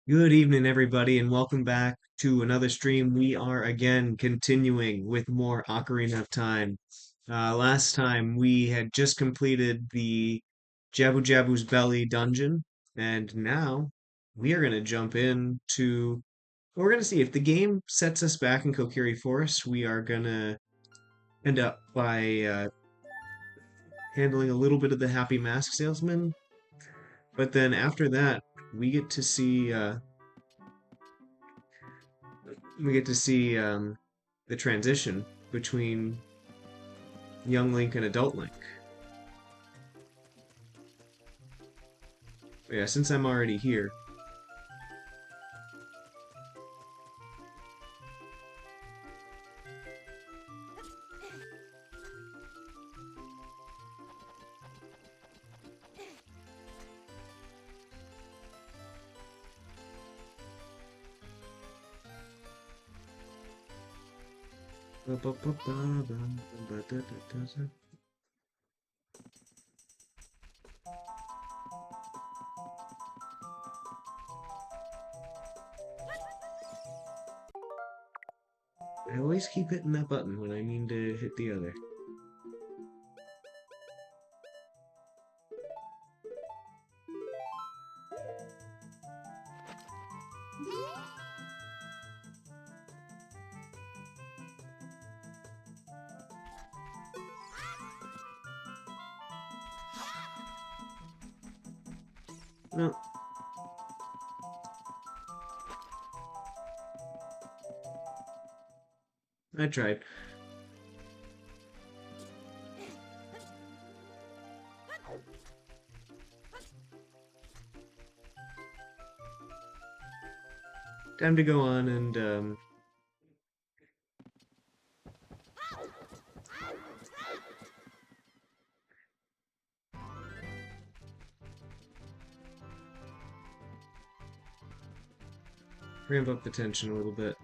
Good evening, everybody, and welcome back to another stream. We are again continuing with more Ocarina of Time. Last time we had just completed the Jabu Jabu's Belly dungeon, and now we are going to jump into. We're going to see if the game sets us back in Kokiri Forest. We are going to end up by handling a little bit of the Happy Mask Salesman, but then after that, we get to see. We get to see the transition between young Link and adult Link. But yeah, since I'm already here, I always keep hitting that button when I mean to hit the other. No, I tried. Time to go on and ramp up the tension a little bit.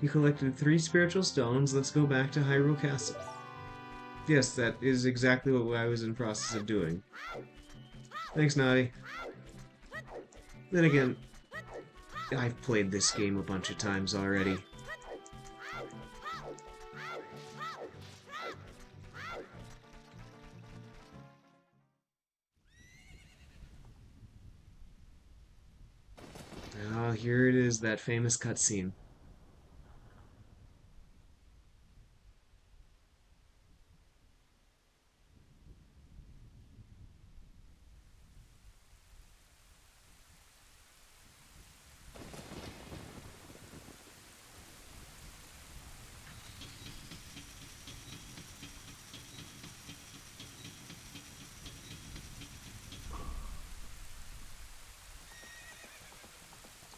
You collected 3 spiritual stones. Let's go back to Hyrule Castle. Yes, that is exactly what I was in process of doing. Thanks, Naughty. Then again, I've played this game a bunch of times already. Ah, here it is, that famous cutscene.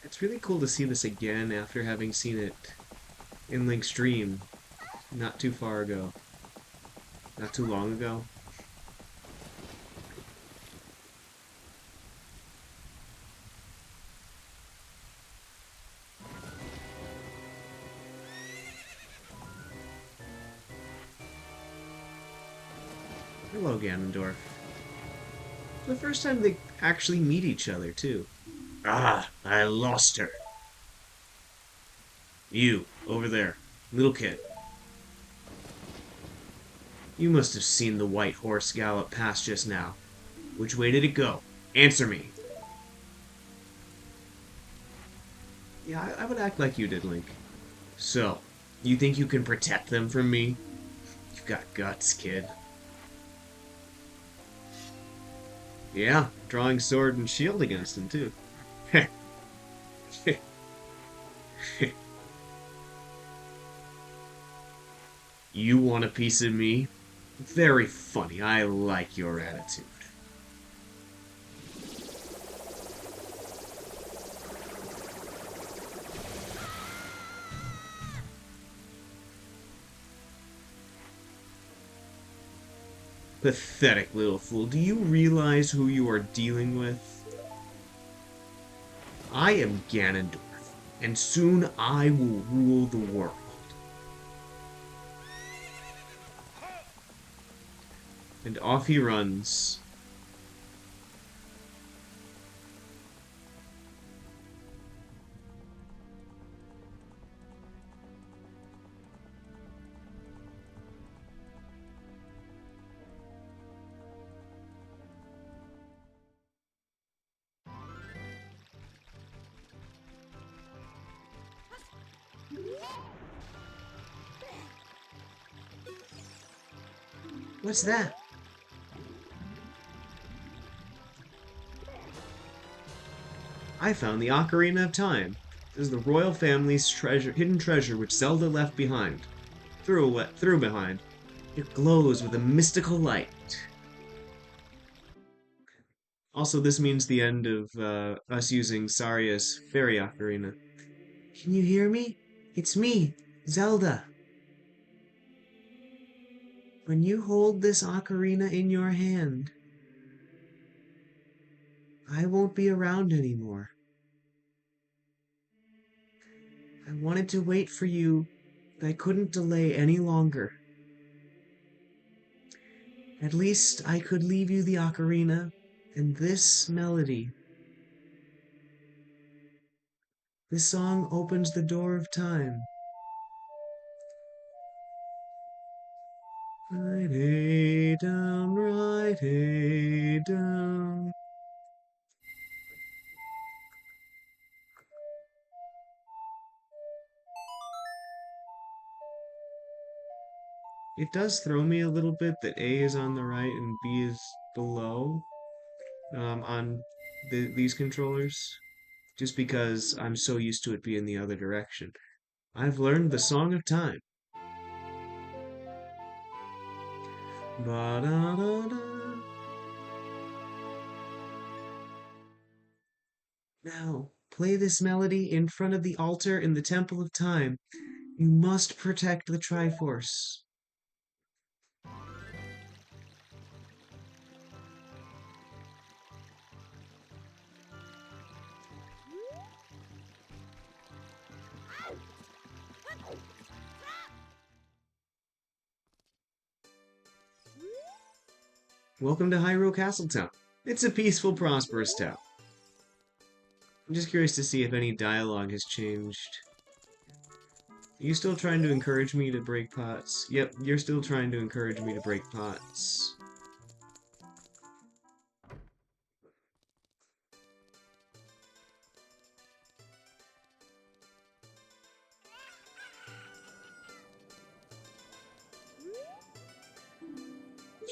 It's really cool to see this again after having seen it in Link's Dream not too far ago. Not too long ago. Hello, Ganondorf. The first time they actually meet each other, too. Ah, I lost her. You, over there. Little kid. You must have seen the white horse gallop past just now. Which way did it go? Answer me. Yeah, I would act like you did, Link. So, you think you can protect them from me? You've got guts, kid. Yeah, drawing sword and shield against them, too. You want a piece of me? Very funny. I like your attitude. Pathetic little fool. Do you realize who you are dealing with? I am Ganondorf, and soon I will rule the world. And off he runs. What's that? I found the Ocarina of Time. This is the royal family's hidden treasure which Zelda left behind. Threw behind. It glows with a mystical light. Also, this means the end of us using Saria's fairy ocarina. Can you hear me? It's me, Zelda. When you hold this ocarina in your hand, I won't be around anymore. I wanted to wait for you, but I couldn't delay any longer. At least I could leave you the ocarina and this melody. This song opens the door of time. Right, hey, down, right, hey, down. It does throw me a little bit that A is on the right and B is below on these controllers, just because I'm so used to it being the other direction. I've learned the Song of Time. Ba-da-da-da. Now, play this melody in front of the altar in the Temple of Time. You must protect the Triforce. Welcome to Hyrule Castletown. It's a peaceful, prosperous town. I'm just curious to see if any dialogue has changed. Are you still trying to encourage me to break pots? Yep, you're still trying to encourage me to break pots.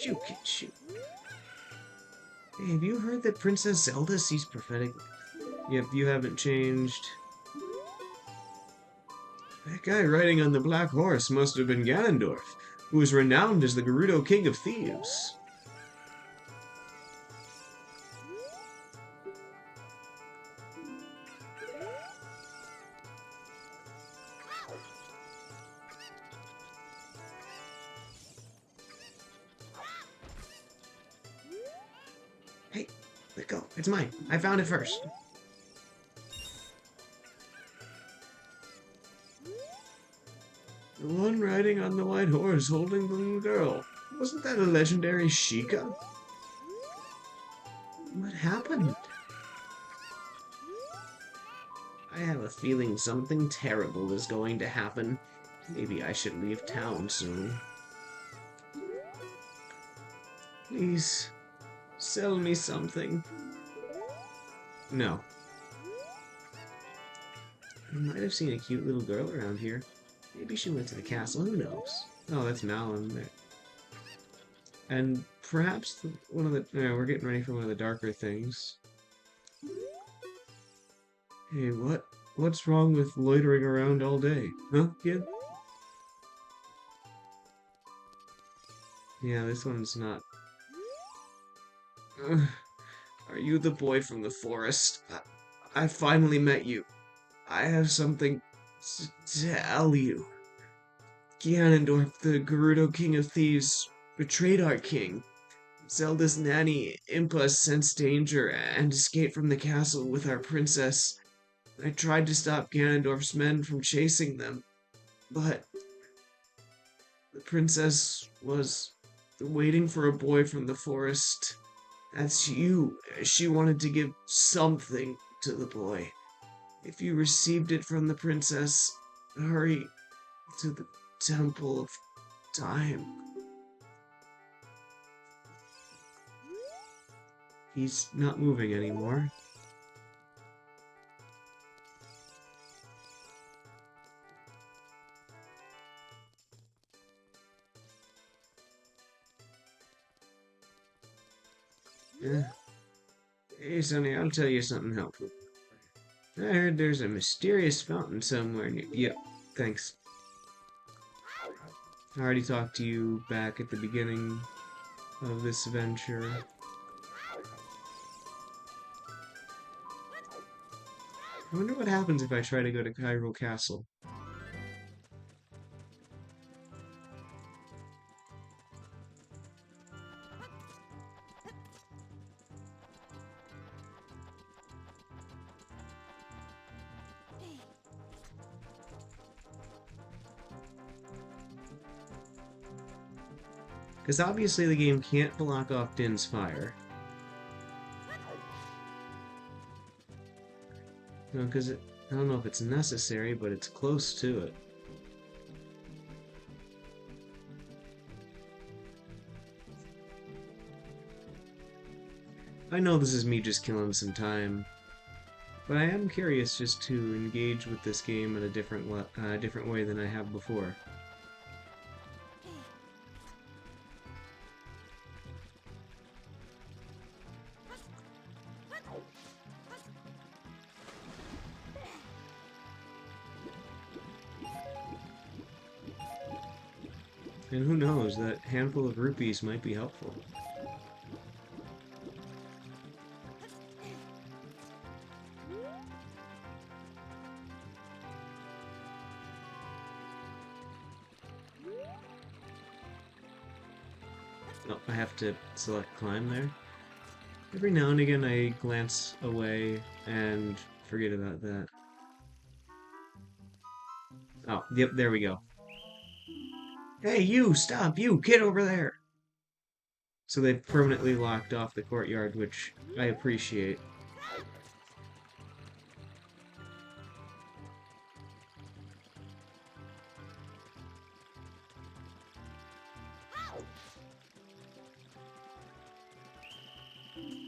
Shoot, kid, shoot. Hey, have you heard that Princess Zelda sees prophetic? Yep, you haven't changed. That guy riding on the black horse must have been Ganondorf, who is renowned as the Gerudo King of Thieves. Hey, let go. It's mine. I found it first. The one riding on the white horse holding the little girl. Wasn't that a legendary Sheikah? What happened? I have a feeling something terrible is going to happen. Maybe I should leave town soon. Please, sell me something. No. I might have seen a cute little girl around here. Maybe she went to the castle, who knows? Oh, that's Malon there. And perhaps one of the... No, we're getting ready for one of the darker things. Hey, what's wrong with loitering around all day? Huh, kid? Yeah, this one's not... Are you the boy from the forest? I finally met you. I have something to tell you. Ganondorf, the Gerudo King of Thieves, betrayed our king. Zelda's nanny, Impa, sensed danger and escaped from the castle with our princess. I tried to stop Ganondorf's men from chasing them, but the princess was waiting for a boy from the forest. That's you. She wanted to give something to the boy. If you received it from the princess, hurry to the Temple of Time. He's not moving anymore. Eh. Hey, Sonny, I'll tell you something helpful. I heard there's a mysterious fountain somewhere near. Yep, thanks. I already talked to you back at the beginning of this venture. I wonder what happens if I try to go to Hyrule Castle. Because obviously the game can't block off Din's fire. No, because I don't know if it's necessary, but it's close to it. I know this is me just killing some time, but I am curious just to engage with this game in a different way than I have before. And who knows, that handful of rupees might be helpful. Oh, I have to select climb there. Every now and again I glance away and forget about that. Oh, yep, there we go. Hey, you! Stop! You! Get over there! So they've permanently locked off the courtyard, which I appreciate.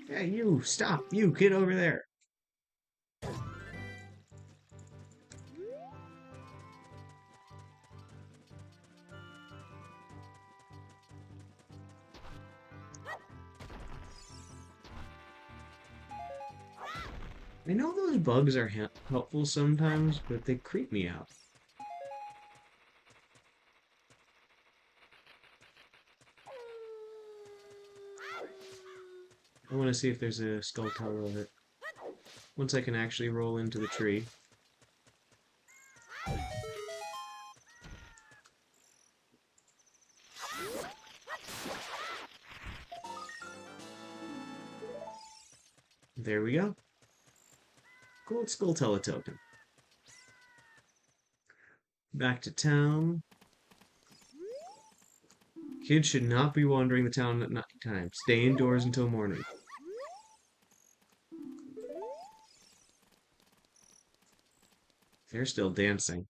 Hey, you! Stop! You! Get over there! I know those bugs are helpful sometimes, but they creep me out. I want to see if there's a skull tower of it. Once I can actually roll into the tree. There we go. Gold skull token. Back to town. Kids should not be wandering the town at night time. Stay indoors until morning. They're still dancing.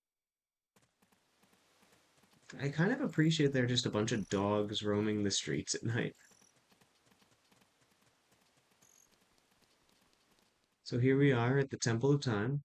I kind of appreciate they're just a bunch of dogs roaming the streets at night. So here we are at the Temple of Time.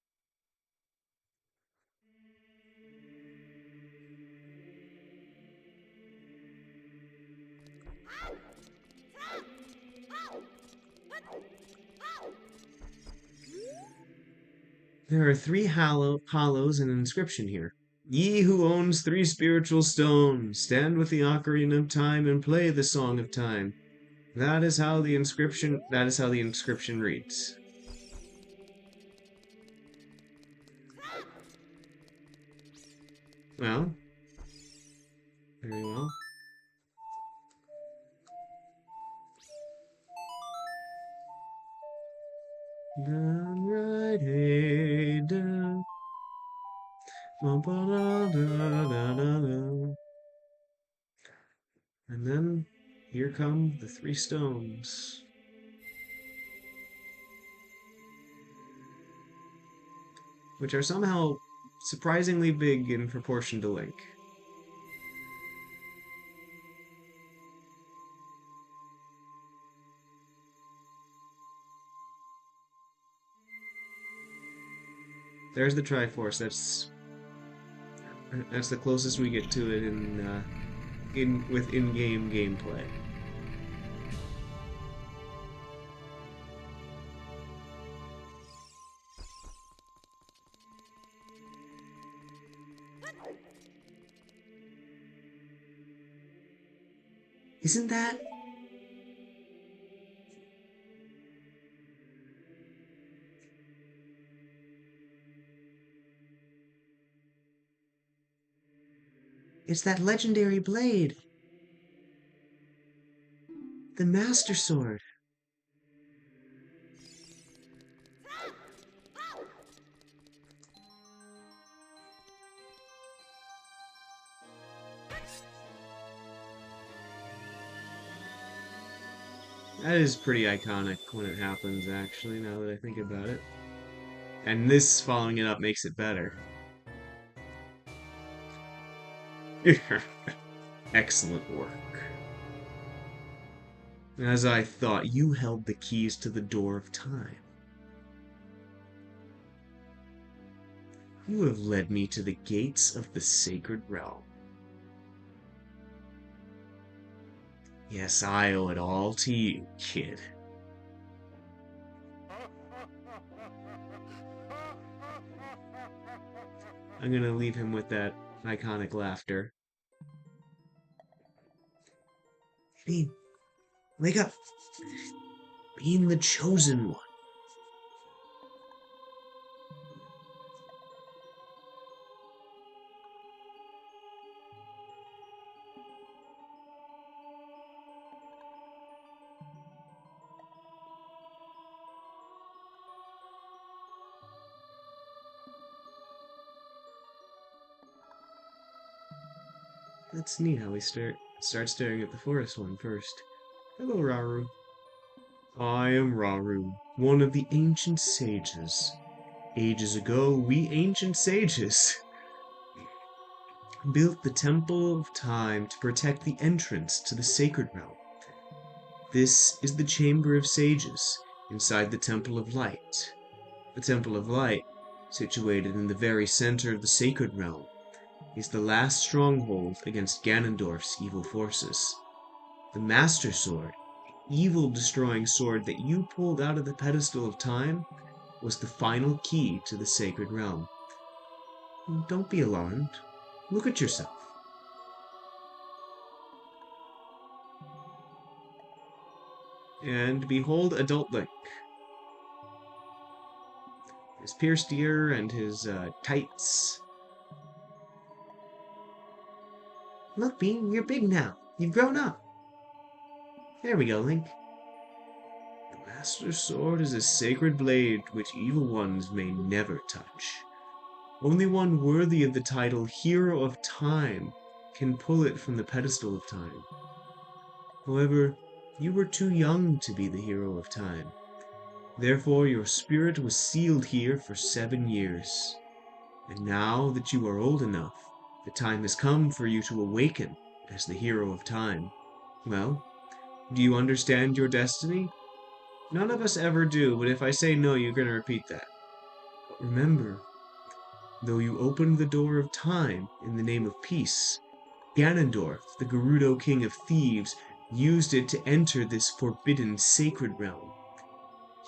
There are three hollows and an inscription here. Ye who owns three spiritual stones, stand with the Ocarina of Time and play the Song of Time. That is how the inscription reads. Well, very well. Done right, hey, done. And then here come the three stones, which are somehow surprisingly big in proportion to Link. There's the Triforce. That's the closest we get to it in with in-game gameplay. Isn't that? It's that legendary blade, the Master Sword. That is pretty iconic when it happens, actually, now that I think about it. And this following it up makes it better. Excellent work. As I thought, you held the keys to the door of time. You have led me to the gates of the sacred realm. Yes, I owe it all to you, kid. I'm gonna leave him with that iconic laughter. Bean, wake up! Being the chosen one. That's neat how we start staring at the forest one first. Hello, Rauru. I am Rauru, one of the ancient sages. Ages ago, we ancient sages built the Temple of Time to protect the entrance to the sacred realm. This is the Chamber of Sages, inside the Temple of Light. The Temple of Light, situated in the very center of the sacred realm, is the last stronghold against Ganondorf's evil forces. The Master Sword, the evil destroying sword that you pulled out of the pedestal of time, was the final key to the sacred realm. Don't be alarmed. Look at yourself. And behold adult Link. His pierced ear and his tights. Look, Bean, you're big now. You've grown up. There we go, Link. The Master Sword is a sacred blade which evil ones may never touch. Only one worthy of the title Hero of Time can pull it from the pedestal of time. However, you were too young to be the Hero of Time. Therefore, your spirit was sealed here for 7 years. And now that you are old enough, the time has come for you to awaken as the Hero of Time. Well, do you understand your destiny? None of us ever do, but if I say no, you're going to repeat that. But remember, though you opened the door of time in the name of peace, Ganondorf, the Gerudo King of Thieves, used it to enter this forbidden sacred realm.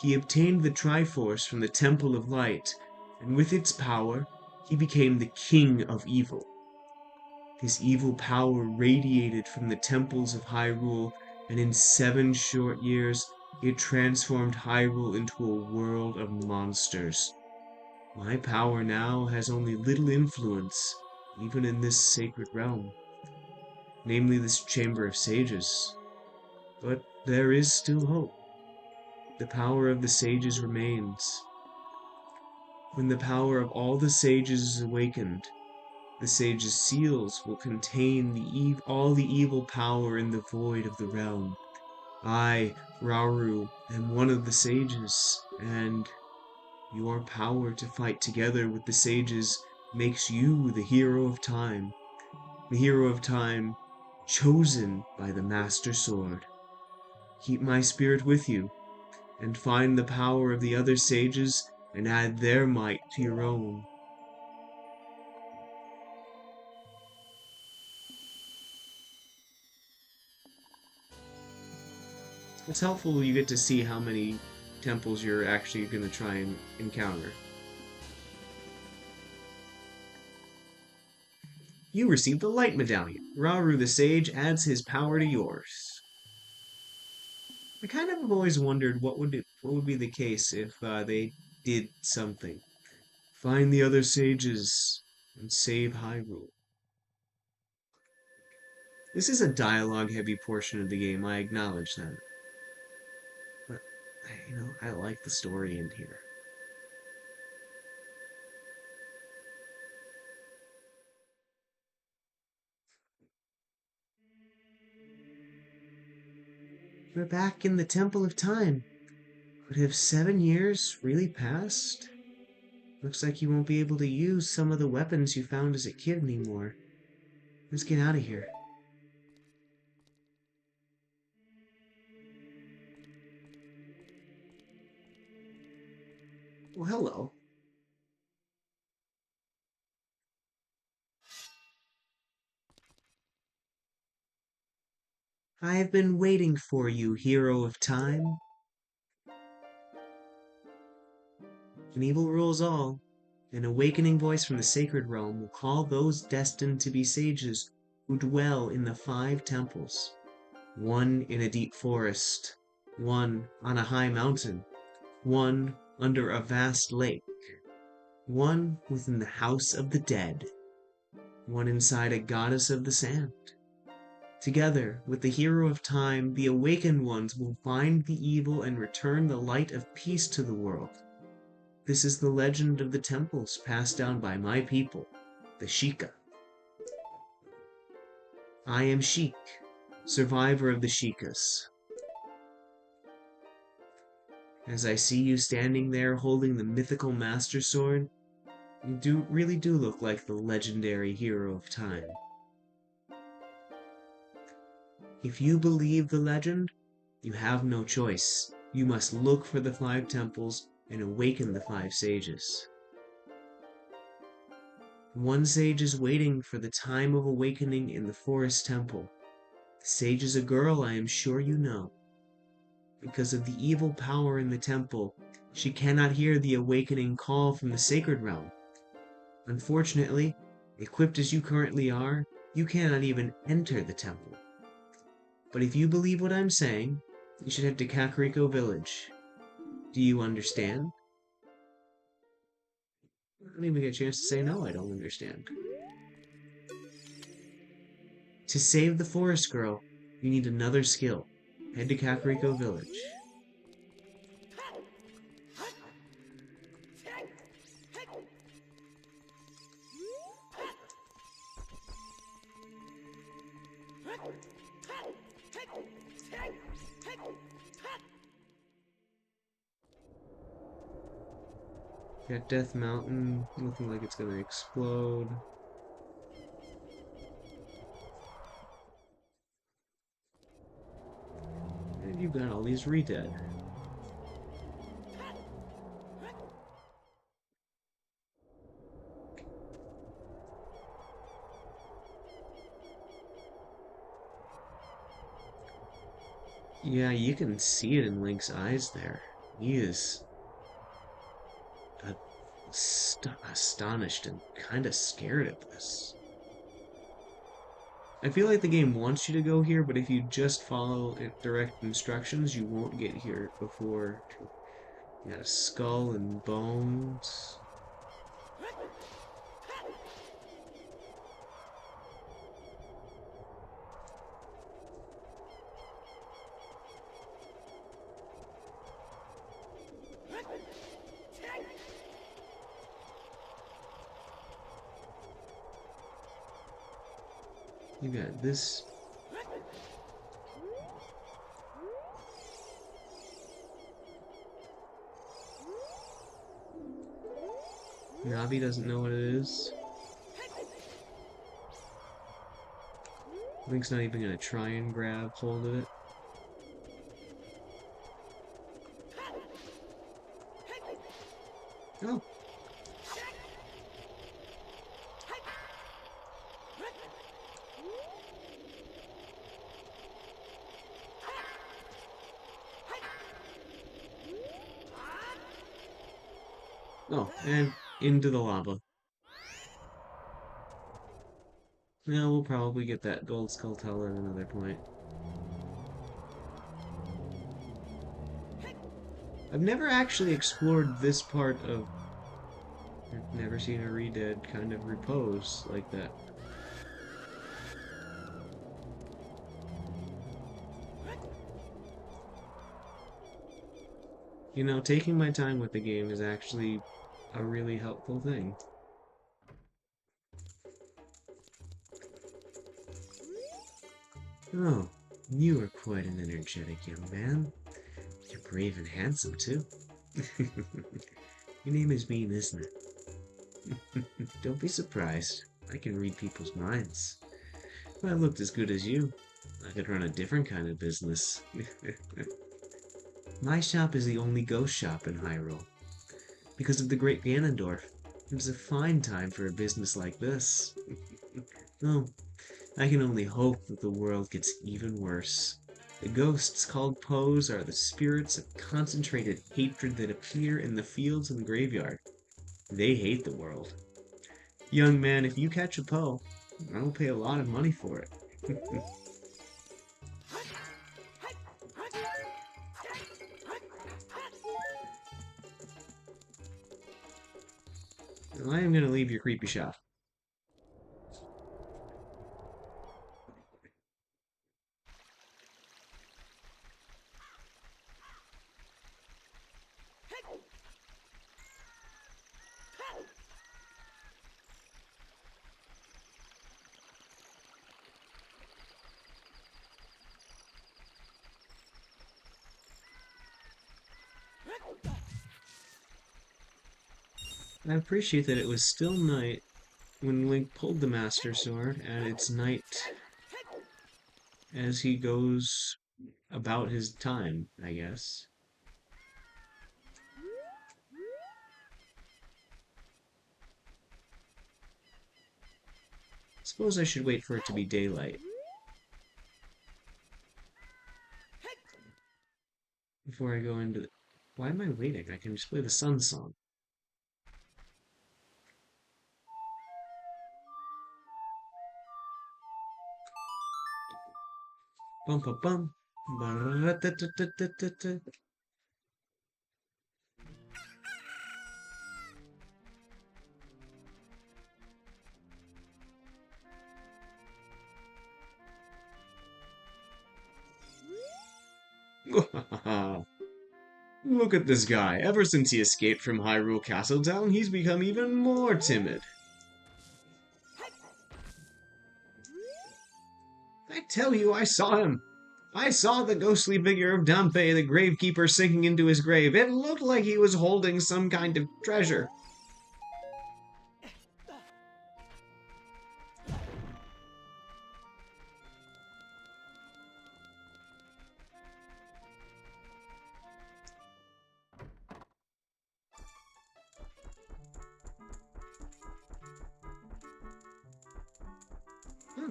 He obtained the Triforce from the Temple of Light, and with its power, he became the King of Evil. His evil power radiated from the temples of Hyrule, and in 7 short years, it transformed Hyrule into a world of monsters. My power now has only little influence, even in this sacred realm, namely this Chamber of Sages. But there is still hope. the power of the sages remains. When the power of all the sages is awakened, the sages' seals will contain all the evil power in the void of the realm. I, Rauru, am one of the sages, and your power to fight together with the sages makes you the hero of time. The hero of time chosen by the Master Sword. Keep my spirit with you, and find the power of the other sages and add their might to your own. It's helpful you get to see how many temples you're actually going to try and encounter. You received the Light Medallion. Rauru the Sage adds his power to yours. I kind of have always wondered what would be the case if they did something. Find the other sages and save Hyrule. This is a dialogue-heavy portion of the game, I acknowledge that. But, I like the story in here. We're back in the Temple of Time. But have 7 years really passed? Looks like you won't be able to use some of the weapons you found as a kid anymore. Let's get out of here. Well, hello. I have been waiting for you, hero of time. When evil rules all, an awakening voice from the sacred realm will call those destined to be sages who dwell in the 5 temples. One in a deep forest, one on a high mountain, one under a vast lake, one within the house of the dead, one inside a goddess of the sand. Together with the hero of time, the awakened ones will find the evil and return the light of peace to the world. This is the legend of the temples passed down by my people, the Sheikah. I am Sheik, survivor of the Sheikahs. As I see you standing there holding the mythical Master Sword, you really do look like the legendary hero of time. If you believe the legend, you have no choice. You must look for the 5 temples and awaken the 5 sages. One sage is waiting for the time of awakening in the forest temple. The sage is a girl I am sure you know. Because of the evil power in the temple, she cannot hear the awakening call from the sacred realm. Unfortunately, equipped as you currently are, you cannot even enter the temple. But if you believe what I'm saying, you should head to Kakariko Village. Do you understand? I don't even get a chance to say no, I don't understand. To save the forest girl, you need another skill. Head to Kakariko Village. Got Death Mountain, looking like it's gonna explode. And you've got all these re-dead. Yeah, you can see it in Link's eyes there. He is astonished and kind of scared at this. I feel like the game wants you to go here, but if you just follow direct instructions, you won't get here before. You got a skull and bones. You got this. Navi doesn't know what it is. Link's not even gonna try and grab hold of it. Oh. Oh, and into the lava. Now we'll probably get that gold skull tell at another point. I've never actually explored this part of... I've never seen a Redead kind of repose like that. You know, taking my time with the game is actually a really helpful thing. Oh, you are quite an energetic young man. You're brave and handsome, too. Your name is Bean, isn't it? Don't be surprised. I can read people's minds. If I looked as good as you, I could run a different kind of business. My shop is the only ghost shop in Hyrule. Because of the great Ganondorf, it was a fine time for a business like this. Oh, I can only hope that the world gets even worse. The ghosts called Poes are the spirits of concentrated hatred that appear in the fields and graveyard. They hate the world. Young man, if you catch a Poe, I will pay a lot of money for it. I am going to leave your creepy shop. I appreciate that it was still night when Link pulled the Master Sword, and it's night as he goes about his time, I guess. Suppose I should wait for it to be daylight before I go into the... Why am I waiting? I can just play the sun song. Bum bum bum. Ba-ra-ta-ta-ta-ta-ta. Look at this guy. Ever since he escaped from Hyrule Castle Town, he's become even more timid. I tell you, I saw him. I saw the ghostly figure of Dampé, the gravekeeper, sinking into his grave. It looked like he was holding some kind of treasure. Hmm.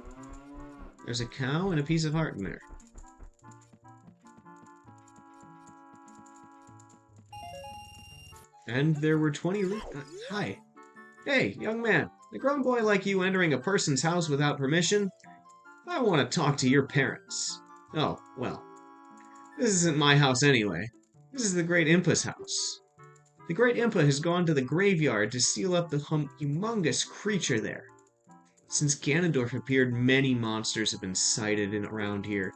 There's a cow and a piece of heart in there. And there were 20... Hi. Hey, young man. A grown boy like you entering a person's house without permission? I want to talk to your parents. Oh, well. This isn't my house anyway. This is the Great Impa's house. The Great Impa has gone to the graveyard to seal up the humongous creature there. Since Ganondorf appeared, many monsters have been sighted around here.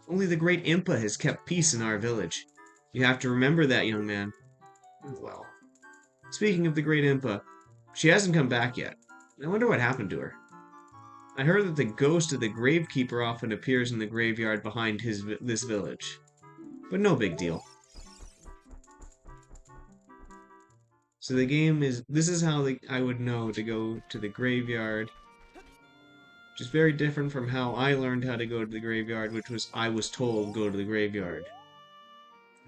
Only the Great Impa has kept peace in our village. You have to remember that, young man. Well, speaking of the Great Impa, she hasn't come back yet. I wonder what happened to her. I heard that the ghost of the gravekeeper often appears in the graveyard behind this village. But no big deal. So the game is... This is how I would know to go to the graveyard. Which is very different from how I learned how to go to the graveyard, which was I was told go to the graveyard.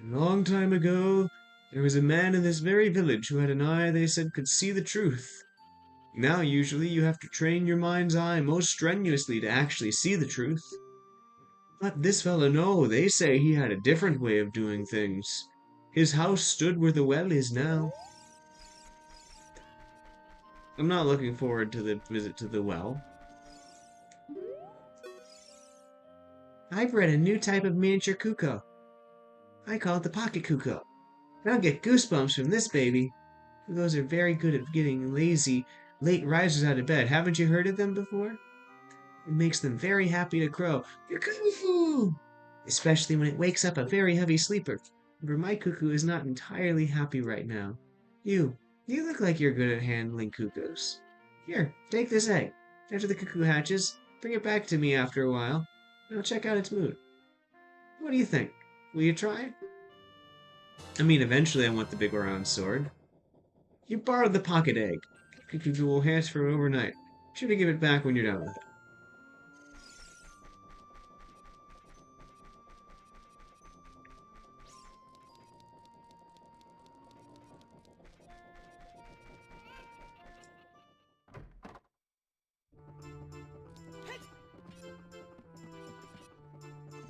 A long time ago, there was a man in this very village who had an eye they said could see the truth. Now, usually, you have to train your mind's eye most strenuously to actually see the truth. But this fellow, no, they say he had a different way of doing things. His house stood where the well is now. I'm not looking forward to the visit to the well. I've bred a new type of miniature cuckoo. I call it the pocket cuckoo. I'll get goosebumps from this baby. Those are very good at getting lazy, late risers out of bed. Haven't you heard of them before? It makes them very happy to crow. Cuckoo! Especially when it wakes up a very heavy sleeper. For my cuckoo is not entirely happy right now. You look like you're good at handling cuckoos. Here, take this egg. After the cuckoo hatches, bring it back to me after a while, and I'll check out its mood. What do you think? Will you try? I mean, eventually I want the big round sword. You borrowed the pocket egg. Cuckoo will hatch for overnight. Be sure to give it back when you're done with it.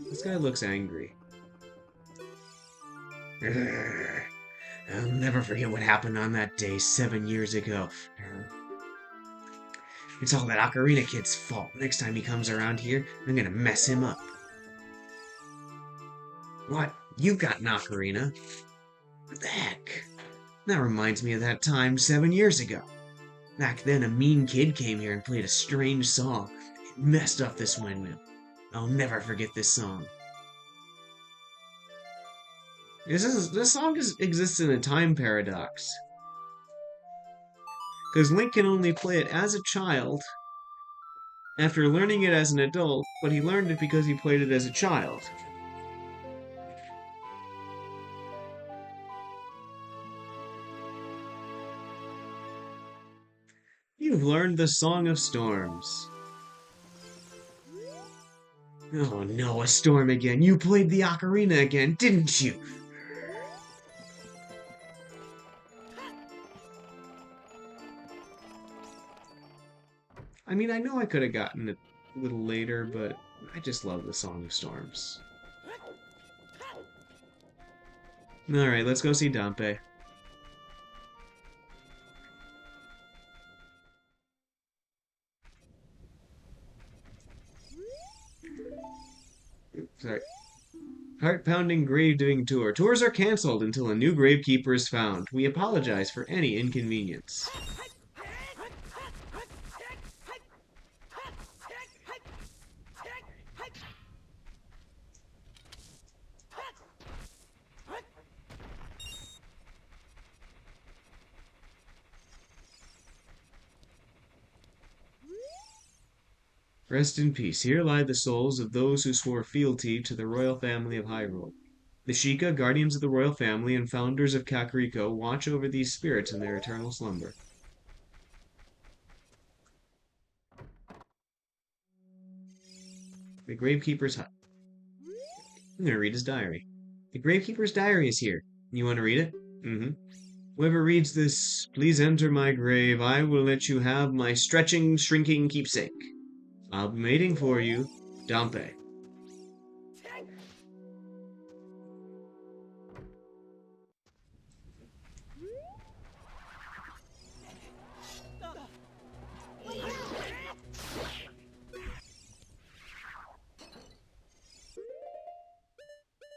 This guy looks angry. I'll never forget what happened on that day 7 years ago. It's all that Ocarina Kid's fault. Next time he comes around here, I'm gonna mess him up. What? You got an ocarina? What the heck? That reminds me of that time 7 years ago. Back then, a mean kid came here and played a strange song. It messed up this windmill. I'll never forget this song. This song exists in a time paradox. Because Link can only play it as a child after learning it as an adult, but he learned it because he played it as a child. You've learned the Song of Storms. Oh no, a storm again. You played the ocarina again, didn't you? I mean, I know I could have gotten it a little later, but I just love the Song of Storms. Alright, let's go see Dampé. Sorry. Heart-pounding grave-digging tour. Tours are cancelled until a new gravekeeper is found. We apologize for any inconvenience. Rest in peace. Here lie the souls of those who swore fealty to the royal family of Hyrule. The Sheikah, guardians of the royal family and founders of Kakariko, watch over these spirits in their eternal slumber. The Gravekeeper's hut. I'm going to read his diary. The Gravekeeper's diary is here. You want to read it? Mm-hmm. Whoever reads this, please enter my grave. I will let you have my stretching, shrinking keepsake. I'll be waiting for you, Dampé.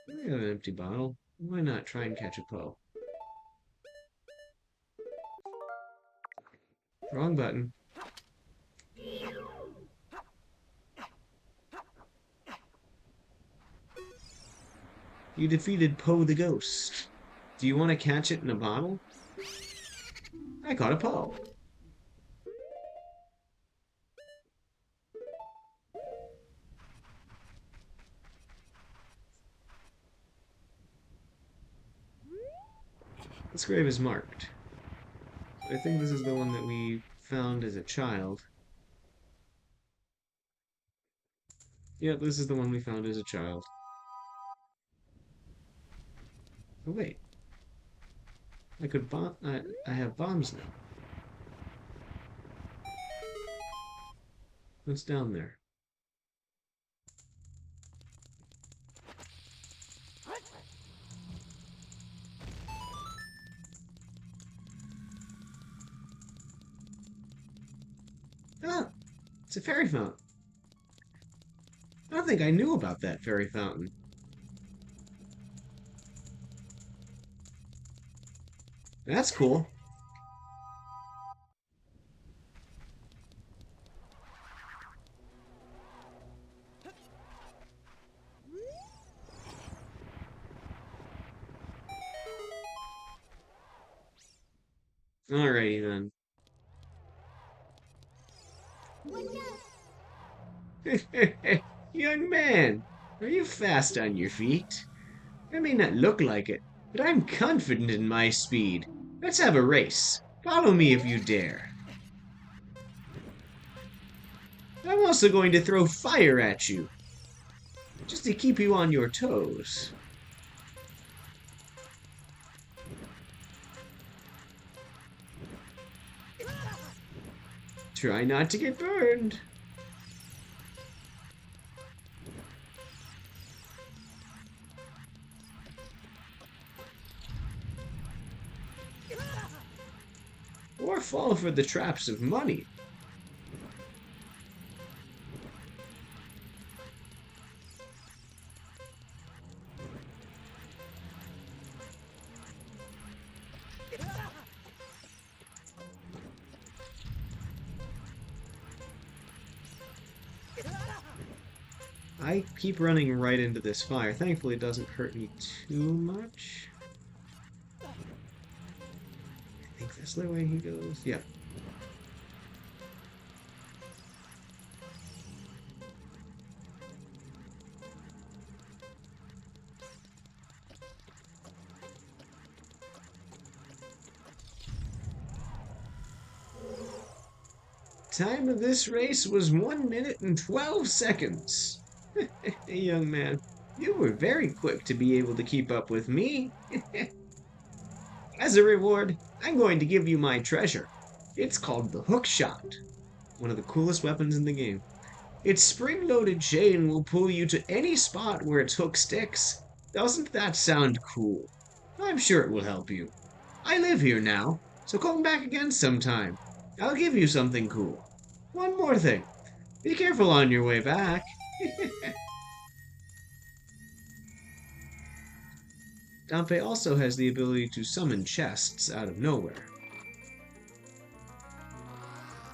I have an empty bottle. Why not try and catch a Poe? Wrong button. You defeated Poe the Ghost. Do you want to catch it in a bottle? I caught a Poe. This grave is marked. I think this is the one that we found as a child. Yep, this is the one we found as a child. Oh wait, I could bomb. I have bombs now. What's down there? Ah, it's a fairy fountain. I don't think I knew about that fairy fountain. That's cool. Alrighty then. Young man, are you fast on your feet? I may not look like it, but I'm confident in my speed. Let's have a race. Follow me if you dare. I'm also going to throw fire at you, just to keep you on your toes. Try not to get burned. Or fall for the traps of money. I keep running right into this fire. Thankfully, it doesn't hurt me too much. I think that's the way he goes. Yeah. Time of this race was 1 minute and 12 seconds. Hey, young man, you were very quick to be able to keep up with me. As a reward, I'm going to give you my treasure. It's called the hook shot, one of the coolest weapons in the game. Its spring-loaded chain will pull you to any spot where its hook sticks. Doesn't that sound cool? I'm sure it will help you. I live here now, so come back again sometime. I'll give you something cool. One more thing. Be careful on your way back. Dampé also has the ability to summon chests out of nowhere.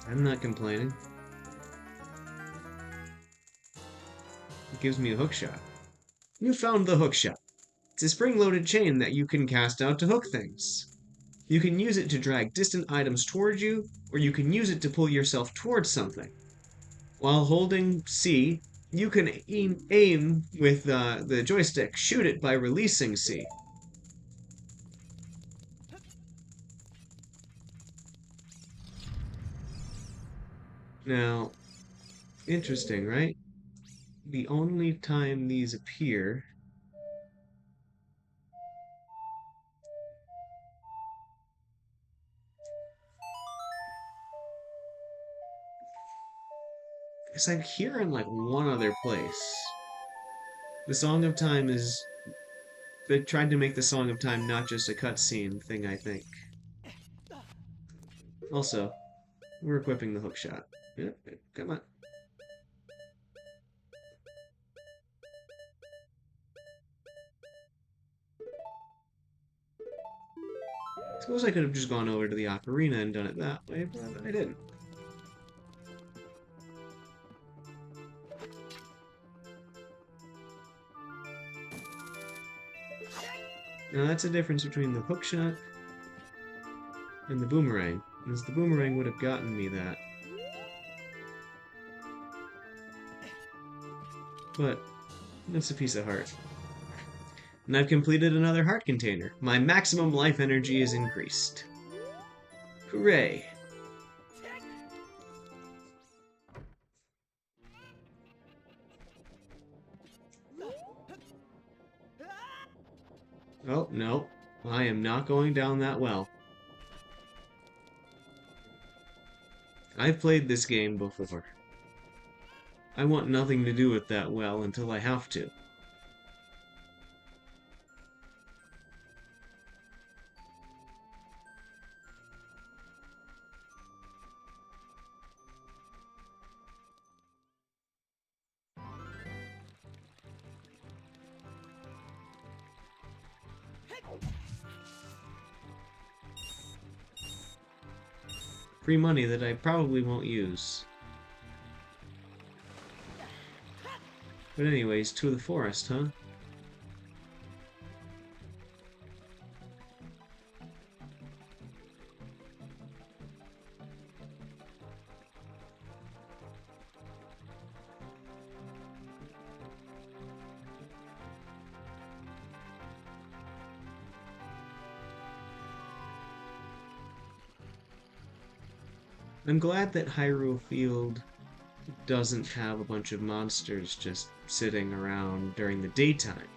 I'm not complaining. It gives me a hook shot. You found the hook shot. It's a spring-loaded chain that you can cast out to hook things. You can use it to drag distant items towards you, or you can use it to pull yourself towards something. While holding C, you can aim with the joystick, shoot it by releasing C. Now, interesting, right? The only time these appear is like here in like one other place. The Song of Time is they tried to make the Song of Time not just a cutscene thing, I think. Also, we're equipping the hook shot. Yep, come on. Suppose I could have just gone over to the ocarina and done it that way, but I didn't. Now that's the difference between the hookshot and the boomerang. Because the boomerang would have gotten me that. But that's a piece of heart. And I've completed another heart container. My maximum life energy is increased. Hooray! Oh, no. I am not going down that well. I've played this game before. I want nothing to do with that well until I have to. Free money that I probably won't use. But anyways, to the forest, huh? I'm glad that Hyrule Field doesn't have a bunch of monsters just sitting around during the daytime.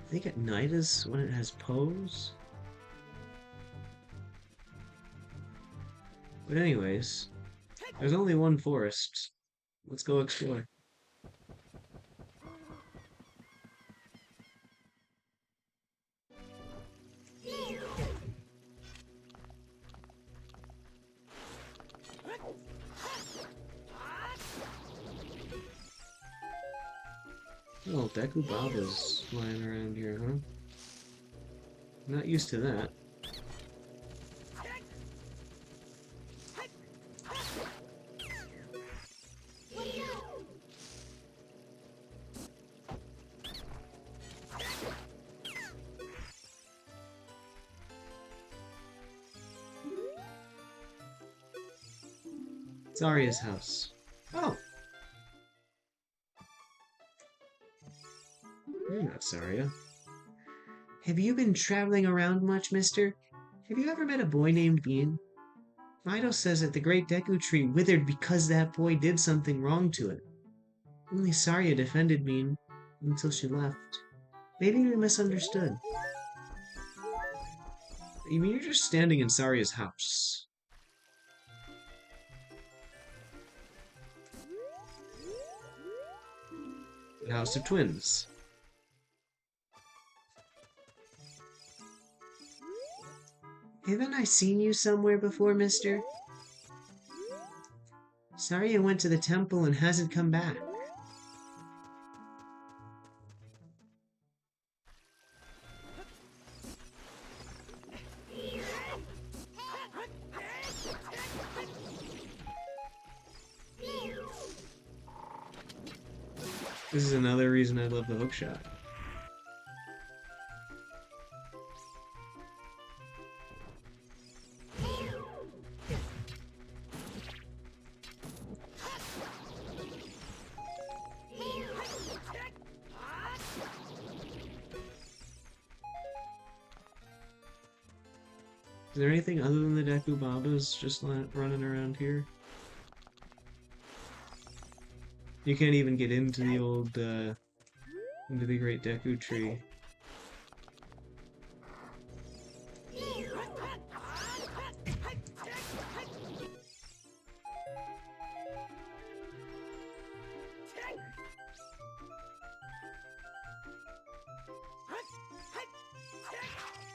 I think at night is when it has pose. But anyways, there's only one forest. Let's go explore. Oh, Deku Baba's flying around here, huh? Not used to that. It's Arya's house. Oh! You're not Zarya. Have you been traveling around much, mister? Have you ever met a boy named Bean? Mido says that the great Deku Tree withered because that boy did something wrong to it. Only Zarya defended Bean until she left. Maybe we misunderstood. You mean you're just standing in Zarya's house? The House of Twins. Haven't I seen you somewhere before, mister? Zarya went to the temple and hasn't come back. This is another reason I love the hookshot. Is there anything other than the Deku Babas just running around here? You can't even get into the old, into the Great Deku Tree.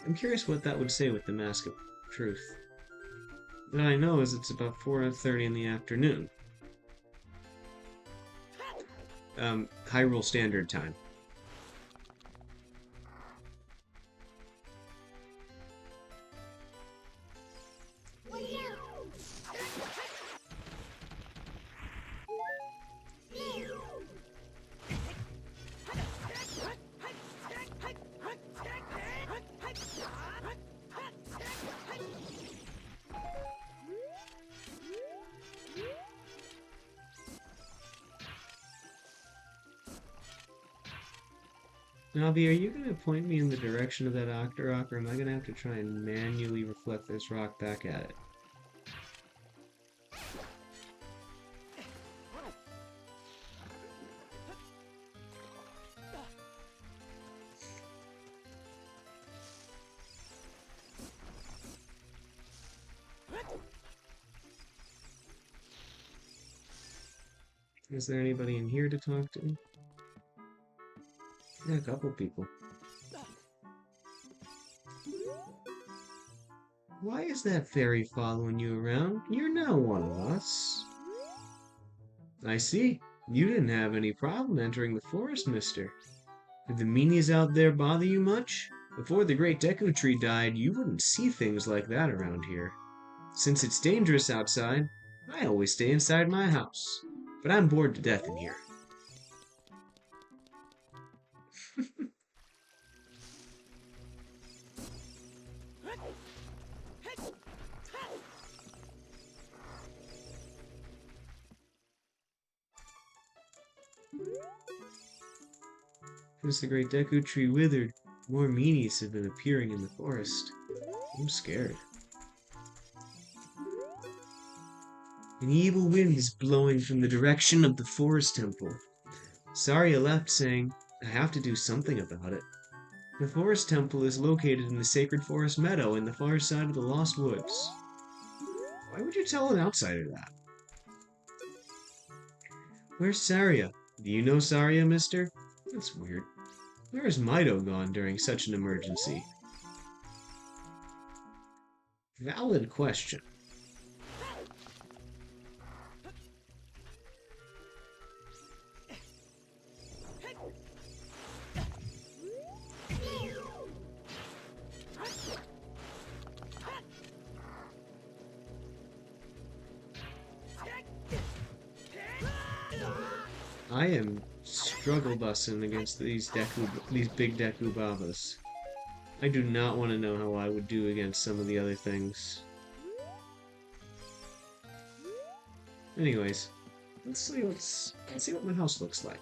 I'm curious what that would say with the Mask of Truth. What I know is it's about 4:30 in the afternoon. Hyrule Standard Time. Navi, are you going to point me in the direction of that Octorok, or am I going to have to try and manually reflect this rock back at it? Is there anybody in here to talk to? Yeah, a couple people. Why is that fairy following you around? You're now one of us. I see. You didn't have any problem entering the forest, mister. Did the meanies out there bother you much? Before the great Deku Tree died, you wouldn't see things like that around here. Since it's dangerous outside, I always stay inside my house. But I'm bored to death in here. Since the great Deku Tree withered, more meanies have been appearing in the forest. I'm scared. An evil wind is blowing from the direction of the forest temple. Saria left saying, I have to do something about it. The forest temple is located in the sacred forest meadow in the far side of the Lost Woods. Why would you tell an outsider that? Where's Saria? Do you know Saria, mister? That's weird. Where is Mido gone during such an emergency? Valid question. I am struggle bussing against these big Deku Babas. I do not want to know how I would do against some of the other things. Anyways, let's see what my house looks like.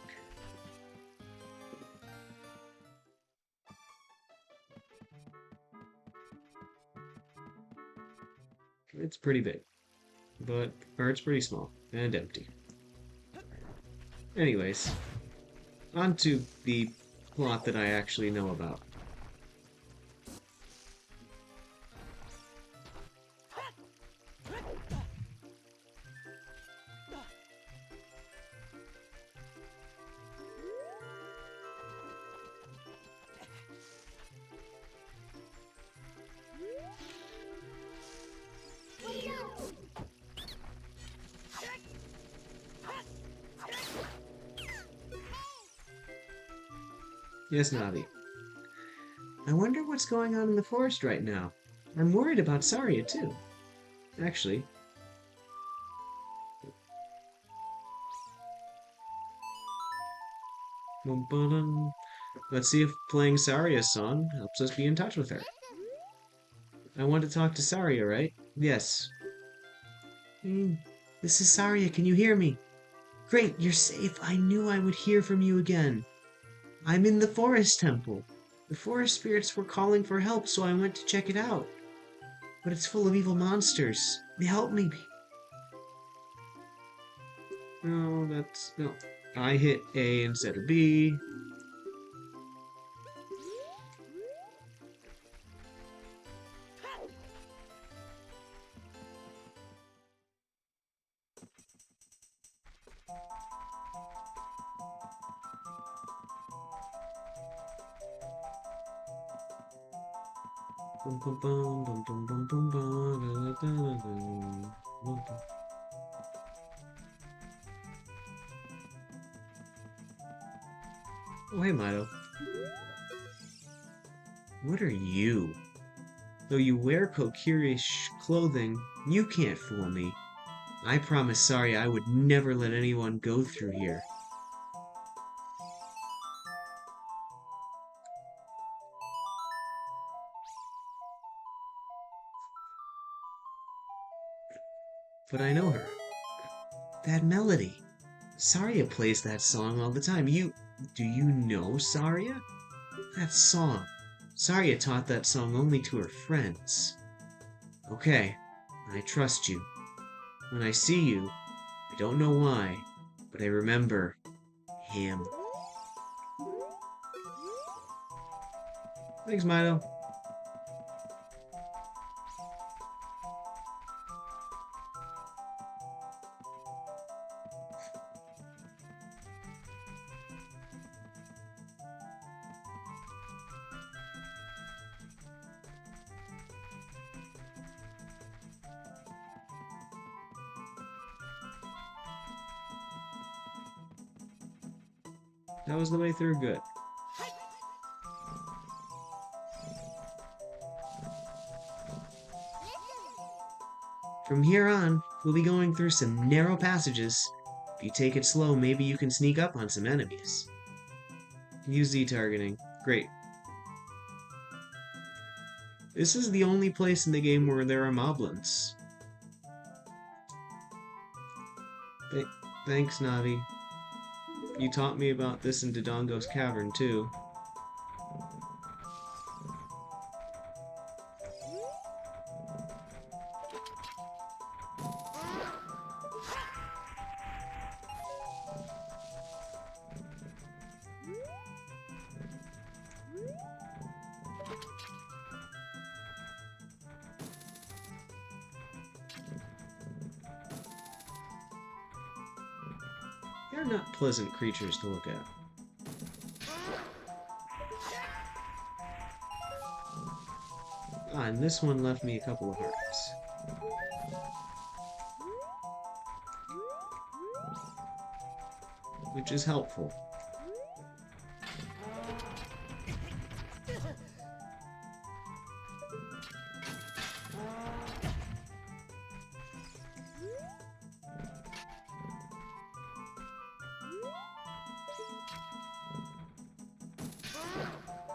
It's pretty big, but it's pretty small and empty. Anyways, on to the plot that I actually know about. Yes, Navi. I wonder what's going on in the forest right now. I'm worried about Saria too. Actually, let's see if playing Saria's song helps us be in touch with her. I want to talk to Saria, right? Yes. Hmm. This is Saria. Can you hear me? Great, you're safe. I knew I would hear from you again. I'm in the forest temple. The forest spirits were calling for help, so I went to check it out. But it's full of evil monsters. Help me. No, that's no. I hit A instead of B. Oh, hey, Milo. What are you? Though you wear Kokiri's clothing, you can't fool me. I promised Saria I would never let anyone go through here. But I know her. That melody. Saria plays that song all the time. Do you know Saria? That song. Saria taught that song only to her friends. Okay, I trust you. When I see you, I don't know why, but I remember him. Thanks, Milo. That was the way through good. From here on, we'll be going through some narrow passages. If you take it slow, maybe you can sneak up on some enemies. Use Z targeting. Great. This is the only place in the game where there are moblins. Th Thanks, Navi. You taught me about this in Dodongo's Cavern, too. They're not pleasant creatures to look at. Ah, and this one left me a couple of hearts, which is helpful.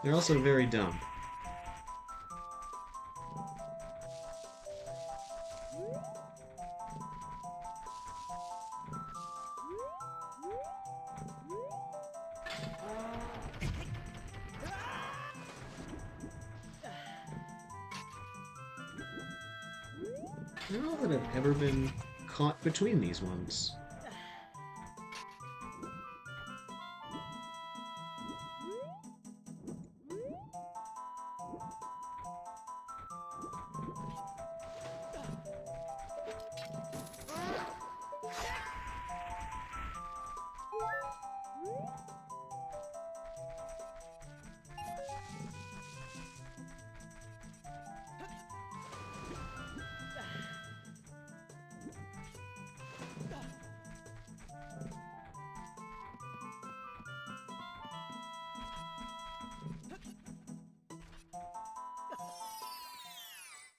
They're also very dumb. I don't know that I've ever been caught between these ones.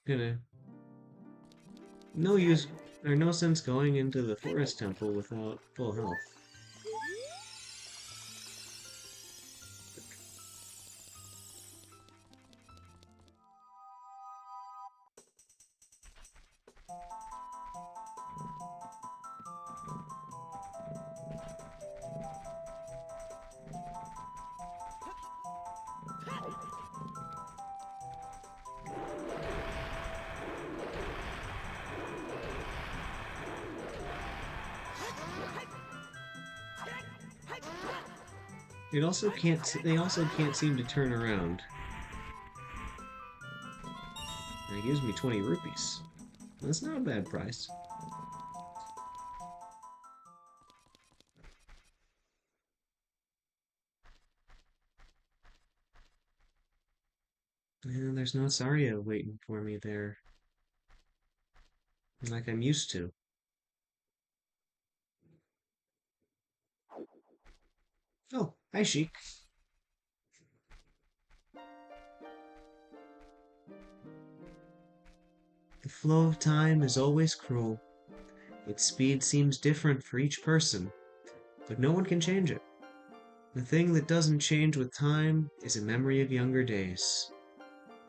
Gonna no use or no sense going into the forest temple without full health. It also can't. They also can't seem to turn around. And it gives me 20 rupees. That's not a bad price. And there's no Saria waiting for me there, like I'm used to. Oh, hi, Sheik. The flow of time is always cruel. Its speed seems different for each person, but no one can change it. The thing that doesn't change with time is a memory of younger days.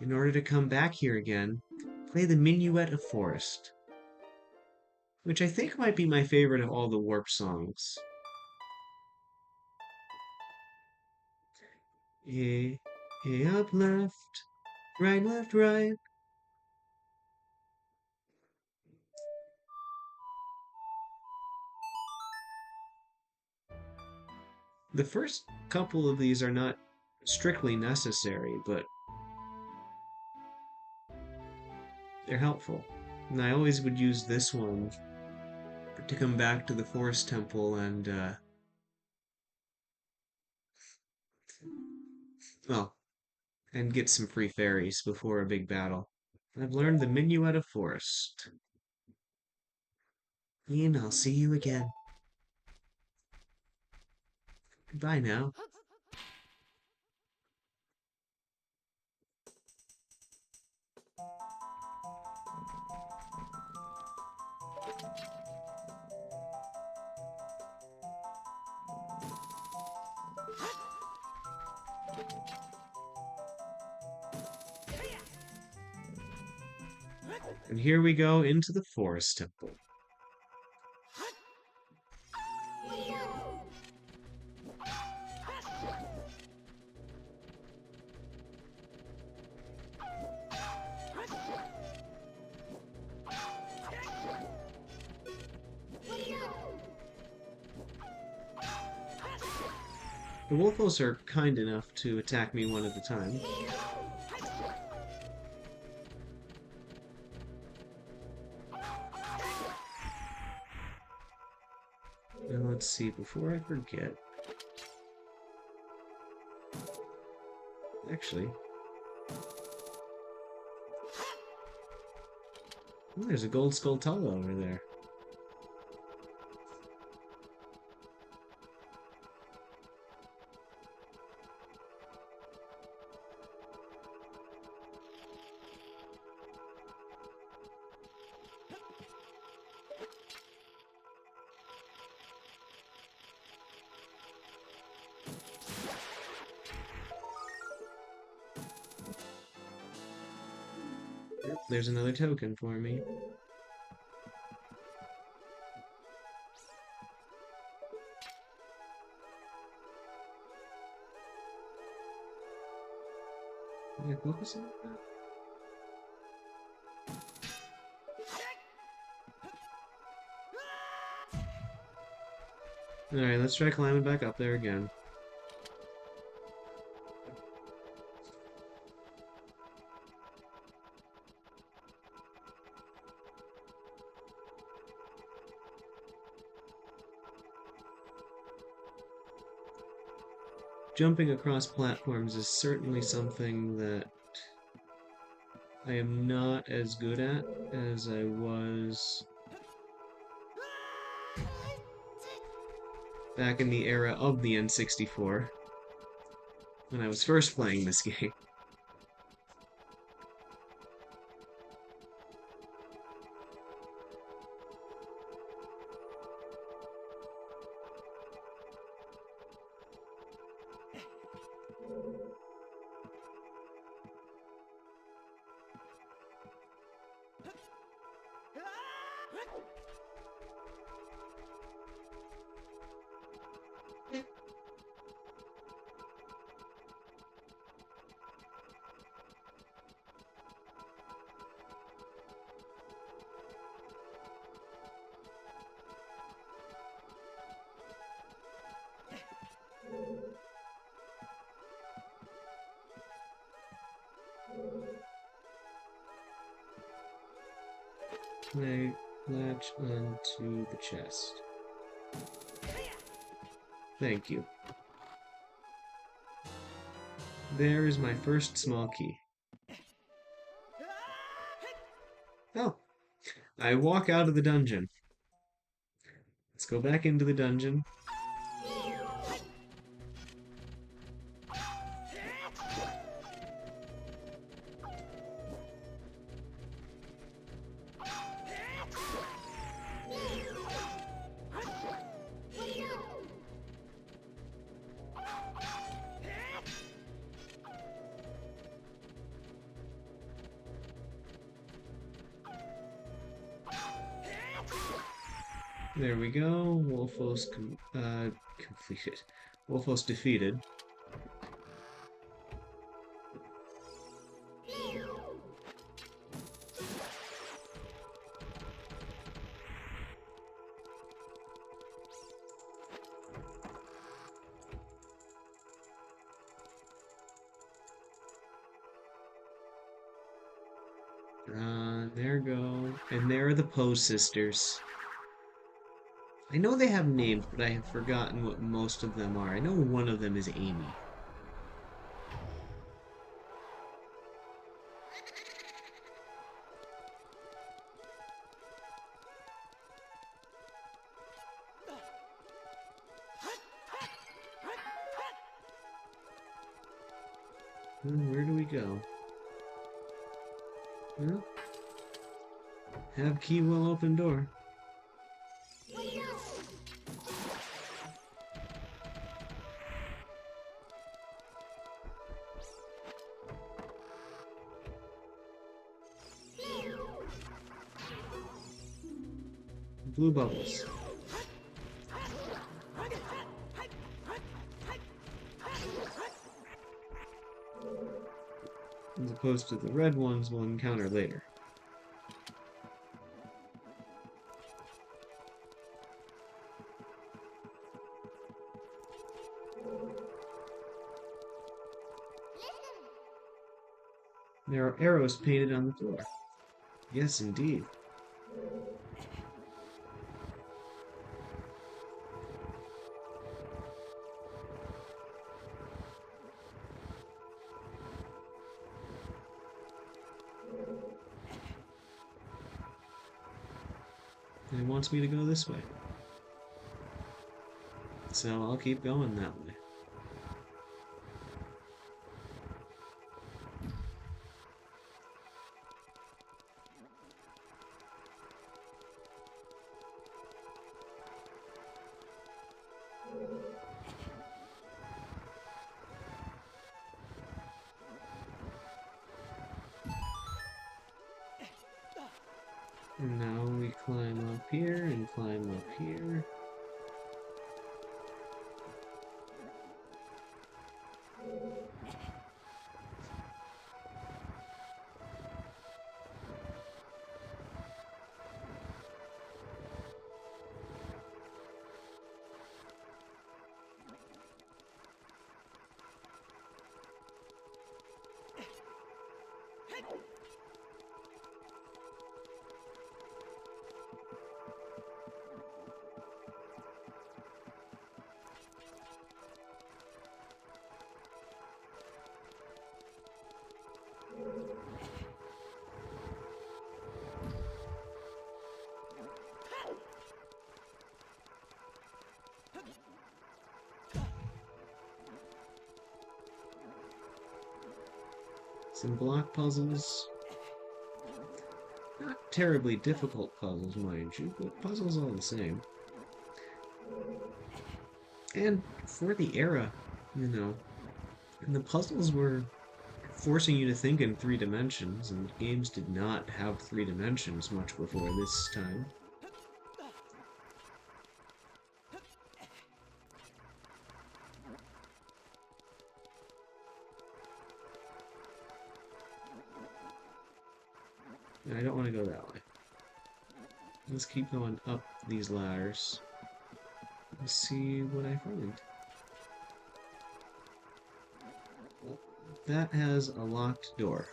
In order to come back here again, play the Minuet of Forest, which I think might be my favorite of all the Warp songs. Eh, Hey, up, left, right, left, right. The first couple of these are not strictly necessary, but they're helpful. And I always would use this one to come back to the forest temple well, and get some free fairies before a big battle. I've learned the minuet of forest. Ian, I'll see you again. Goodbye now. And here we go into the forest temple. The Wolfos are kind enough to attack me one at a time. Now let's see, before I forget. Actually, there's a gold Skulltula over there. Yep, there's another token for me. Yeah, focus on that. Alright, let's try climbing back up there again. Jumping across platforms is certainly something that I am not as good at as I was back in the era of the N64 when I was first playing this game. I latch onto the chest. Thank you. There is my first small key. Oh, I walk out of the dungeon. Let's go back into the dungeon. There we go. Completed. Wolfos defeated. There go. And there are the Poe sisters. I know they have names, but I have forgotten what most of them are. I know one of them is Amy. Where do we go? Huh? Have key will open door. Blue bubbles. As opposed to the red ones we'll encounter later. There are arrows painted on the floor. Yes, indeed. And it wants me to go this way. So I'll keep going that way. And now we climb up here and climb up here. Some block puzzles. Not terribly difficult puzzles, mind you, but puzzles all the same. And for the era, you know, the puzzles were forcing you to think in 3 dimensions, and games did not have 3 dimensions much before this time. I don't want to go that way. Let's keep going up these ladders. Let's see what I find. That has a locked door.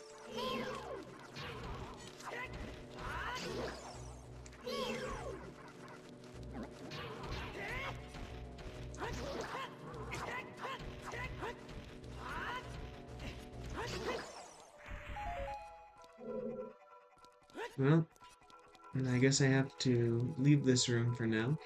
Well, I guess I have to leave this room for now.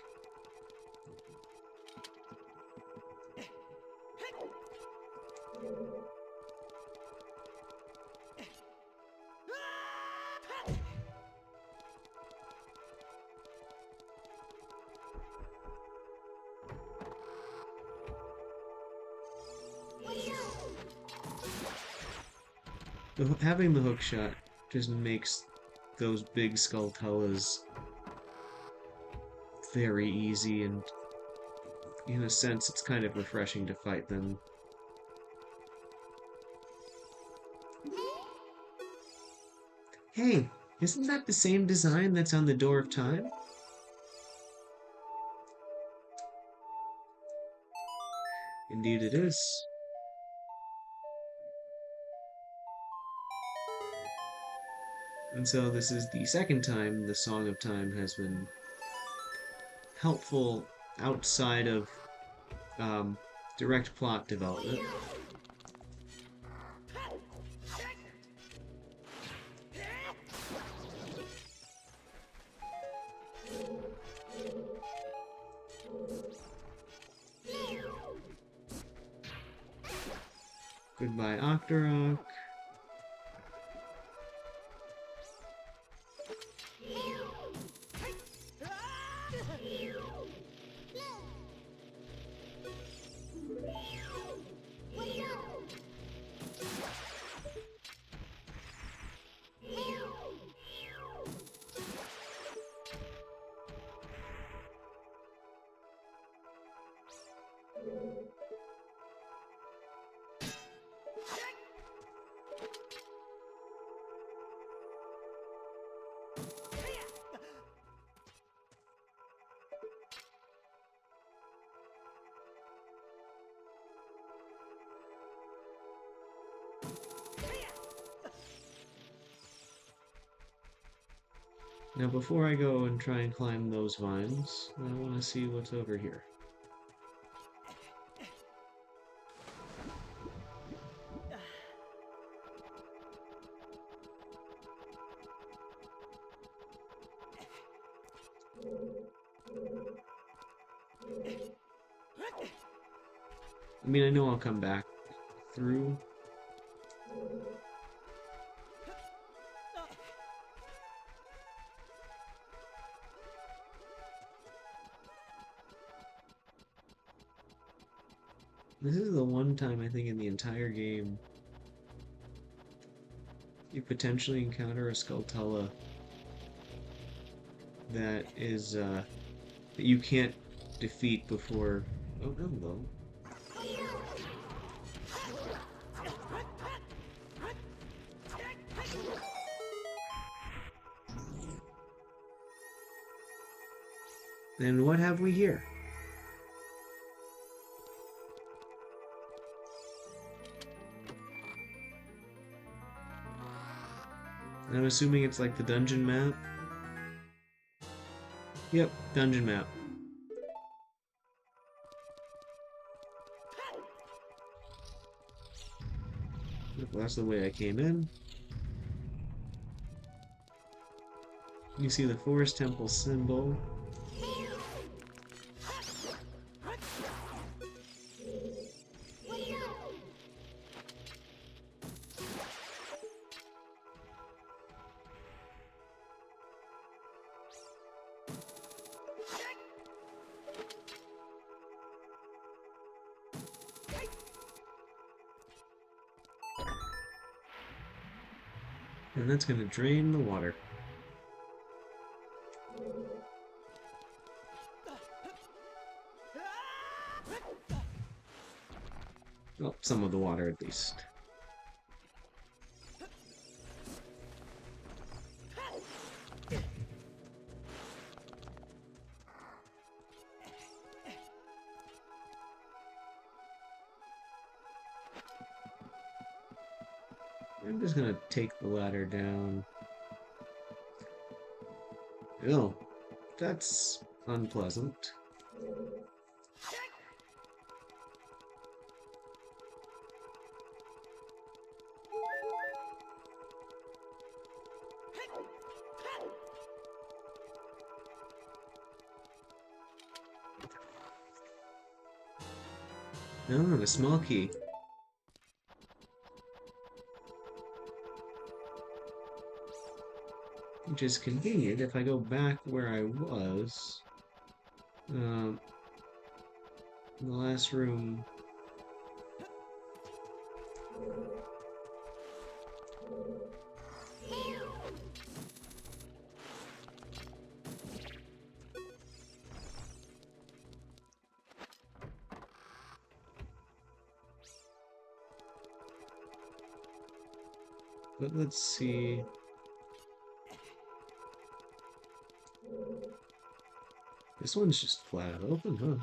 Having the hook shot just makes those big Skulltulas very easy, and in a sense, it's kind of refreshing to fight them. Hey, isn't that the same design that's on the Door of Time? Indeed it is. And so this is the second time the Song of Time has been helpful outside of um, direct plot development. Goodbye, Octorok. Now, before I go and try and climb those vines, I want to see what's over here. I mean, I know I'll come back through. This is the one time I think in the entire game you potentially encounter a Skulltula that is that you can't defeat before. Oh, hello. And what have we here? I'm assuming it's like the dungeon map. Yep, dungeon map. Well, that's the way I came in. You see the forest temple symbol. And that's going to drain the water. Well, some of the water at least. I'm just gonna take the ladder down. Oh, that's unpleasant. Oh, a small key. Which is convenient if I go back where I was. Um, the last room. But let's see. This one's just flat out open, huh?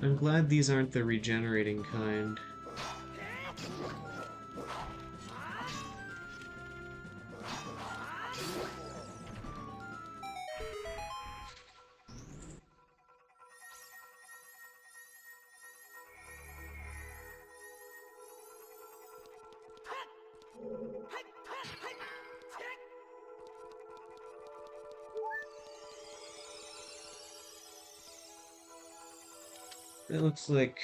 I'm glad these aren't the regenerating kind. It looks like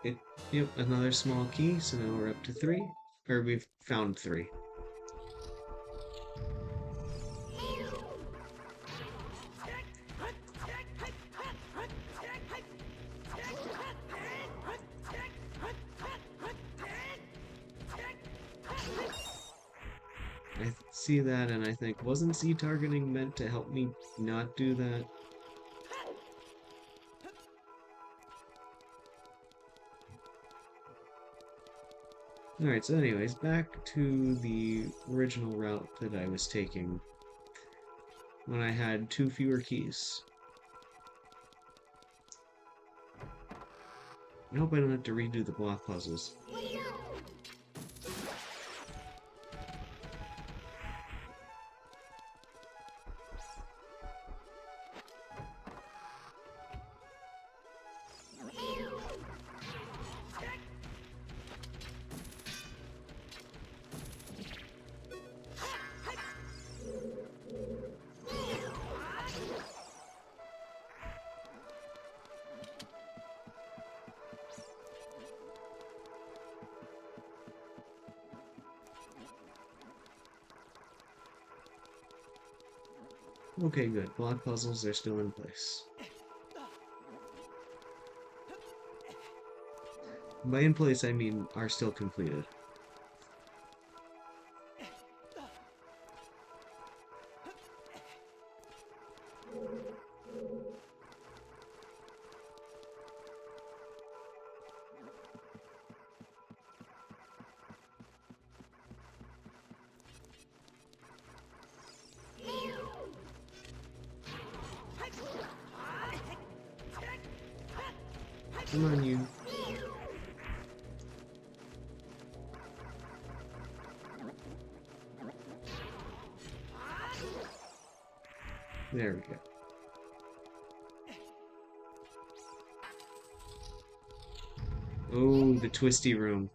it. Yep, another small key. So now we're up to three, or we've found three. I see that, and I think, wasn't Z targeting meant to help me not do that? Alright, so anyways, back to the original route that I was taking when I had two fewer keys. I hope I don't have to redo the block puzzles. Okay, good. Block puzzles are still in place. By in place, I mean are still completed. Come on, you. There we go. Oh, the twisty room.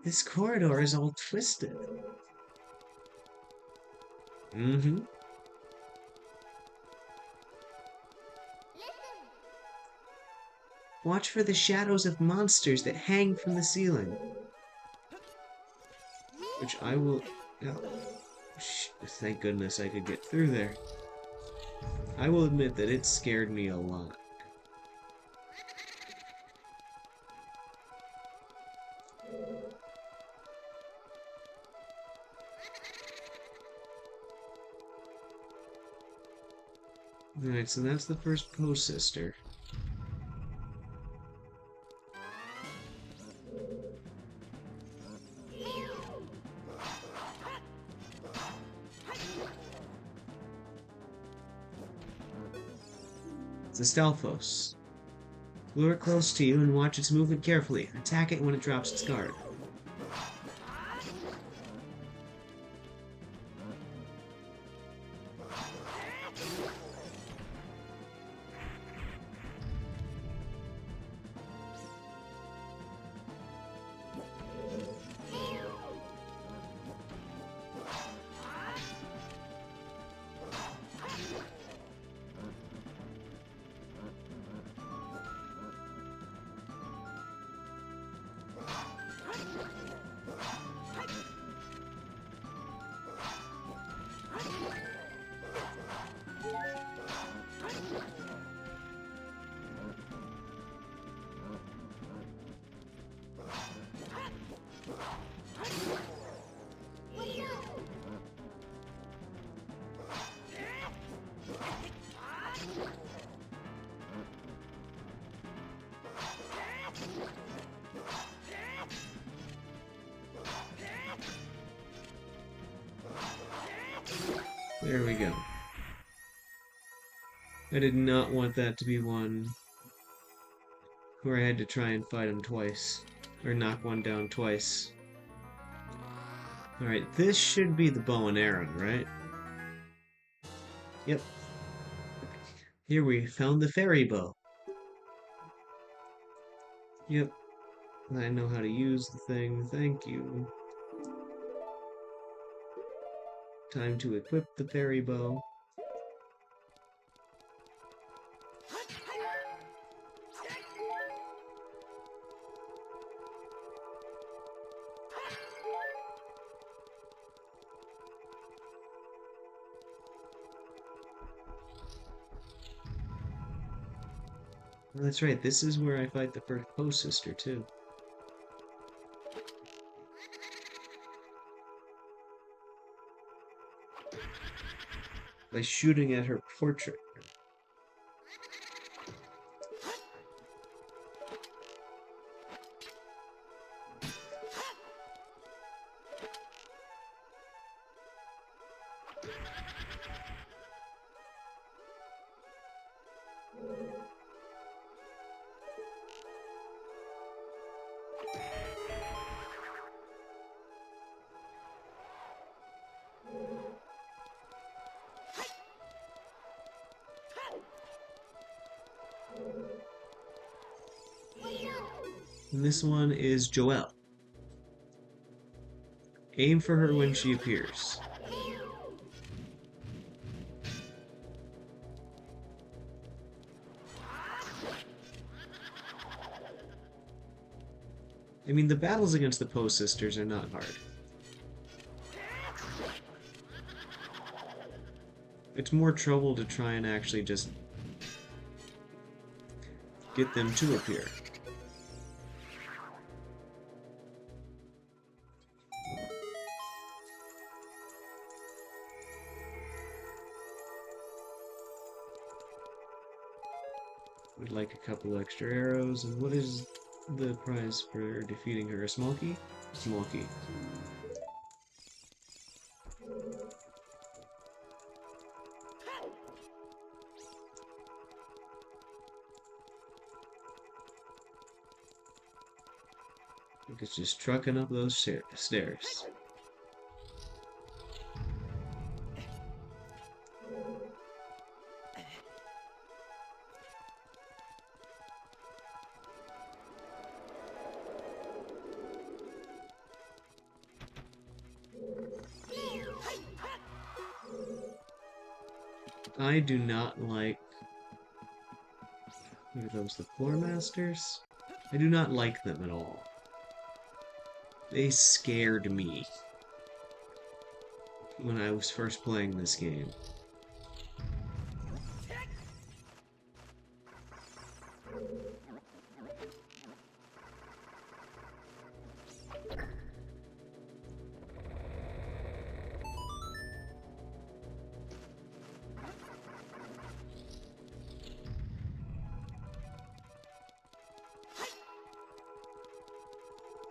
This corridor is all twisted. Mm-hmm. Watch for the shadows of monsters that hang from the ceiling. Which I will... Oh, thank goodness I could get through there. I will admit that it scared me a lot. Alright, so that's the first post sister. It's a Stalfos. Lure it close to you and watch its movement carefully. Attack it when it drops its guard. There we go. I did not want that to be one. where I had to try and fight him twice. Or knock one down twice. Alright, this should be the bow and arrow, right? Yep. Here we found the fairy bow. Yep. I know how to use the thing, thank you. Time to equip the fairy bow. Oh, that's right, this is where I fight the first post sister, too. By shooting at her portrait. And this one is Joelle. Aim for her when she appears. I mean, the battles against the Poe sisters are not hard. It's more trouble to try and actually just get them to appear. Would like a couple extra arrows, and what is the prize for defeating her? A small key? Small key. I think it's just trucking up those stairs. I do not like... Are those the Floor Masters? I do not like them at all. They scared me when I was first playing this game.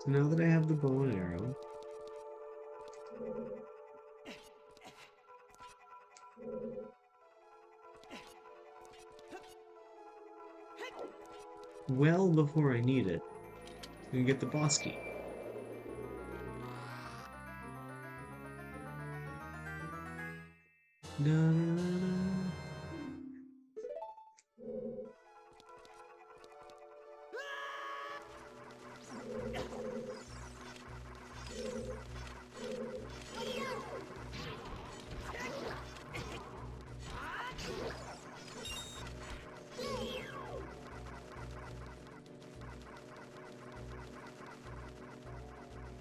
So now that I have the bow and arrow, well before I need it, I can get the boss key. Na, na, na, na.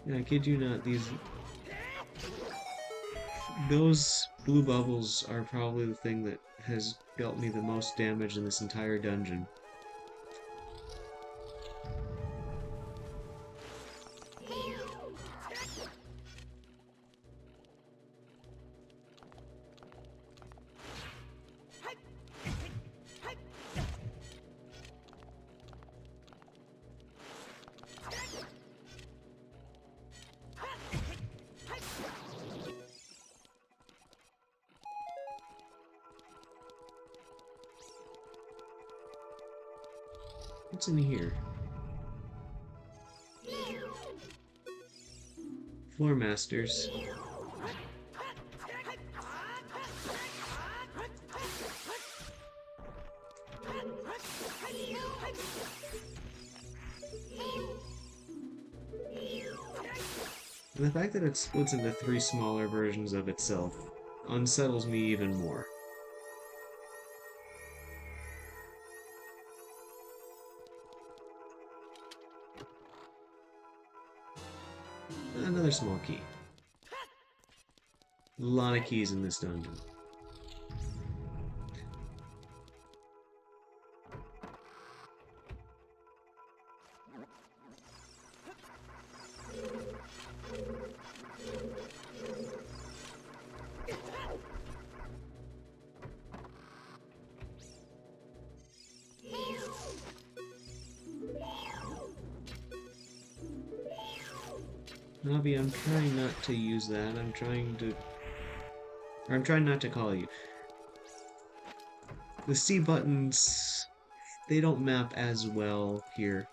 Yeah, I kid you not, those blue bubbles are probably the thing that has dealt me the most damage in this entire dungeon. What's in here? Floor Masters. And the fact that it splits into three smaller versions of itself unsettles me even more. Another small key. A lot of keys in this dungeon. Navi, I'm trying not to use that. I'm trying not to call you. The C buttons, they don't map as well here.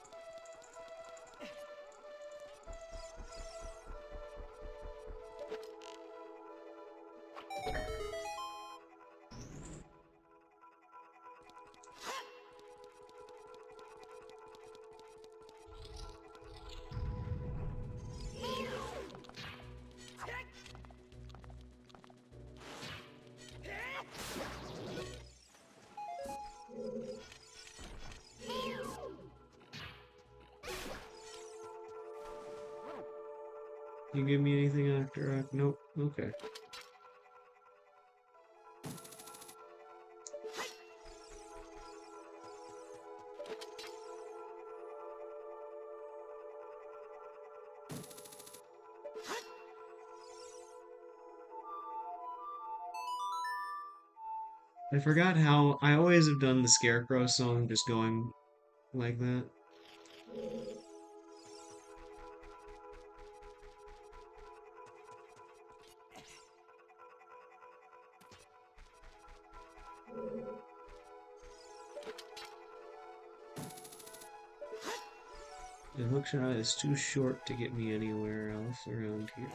You give me anything after? Nope. Okay. I forgot how I always have done the Scarecrow song just going like that. The hookshot is too short to get me anywhere else around here.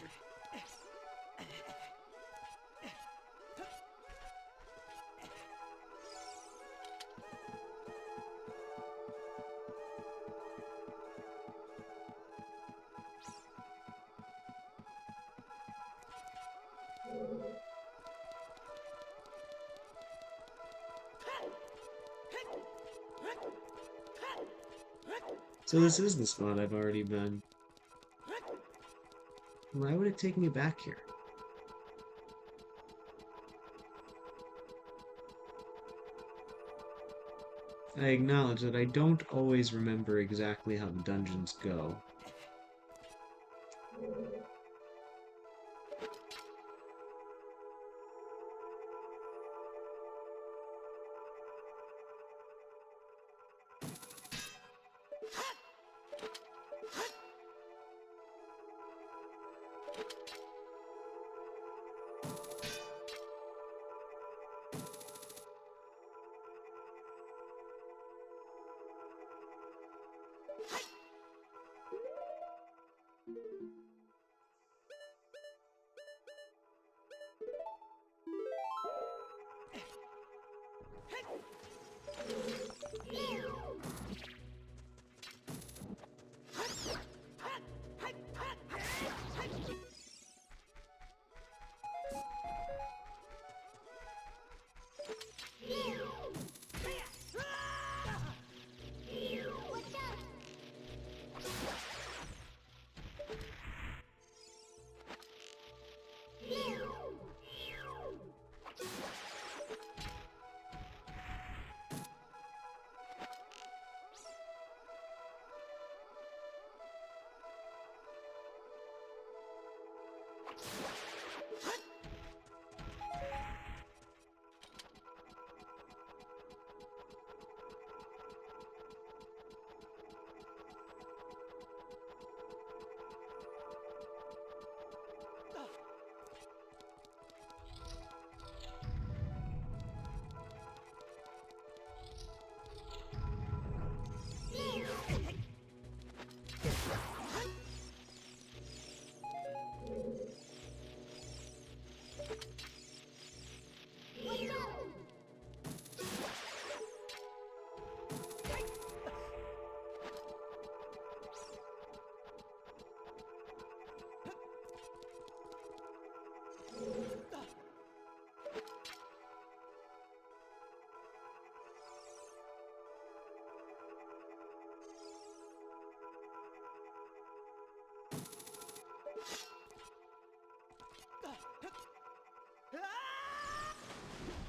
So this is the spot I've already been. Why would it take me back here? I acknowledge that I don't always remember exactly how the dungeons go.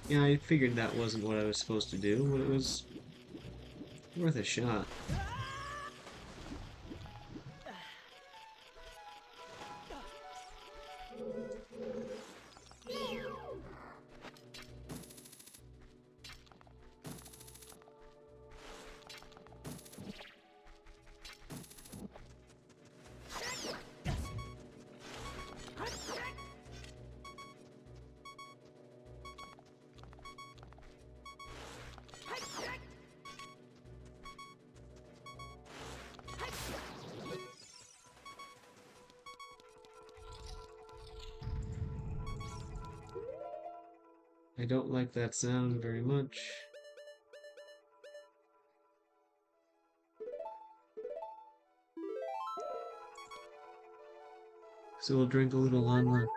Yeah, I figured that wasn't what I was supposed to do, but it was worth a shot. I don't like that sound very much. So we'll drink a little on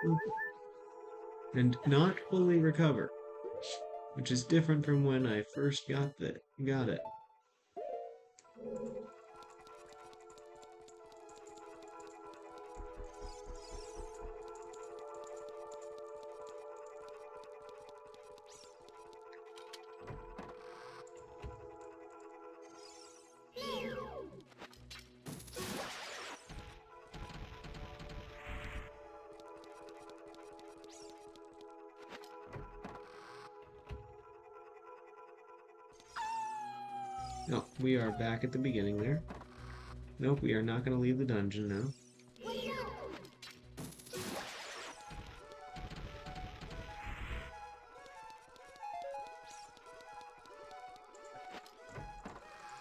and not fully recover, which is different from when I first got it. No, we are back at the beginning there. Nope, we are not going to leave the dungeon now.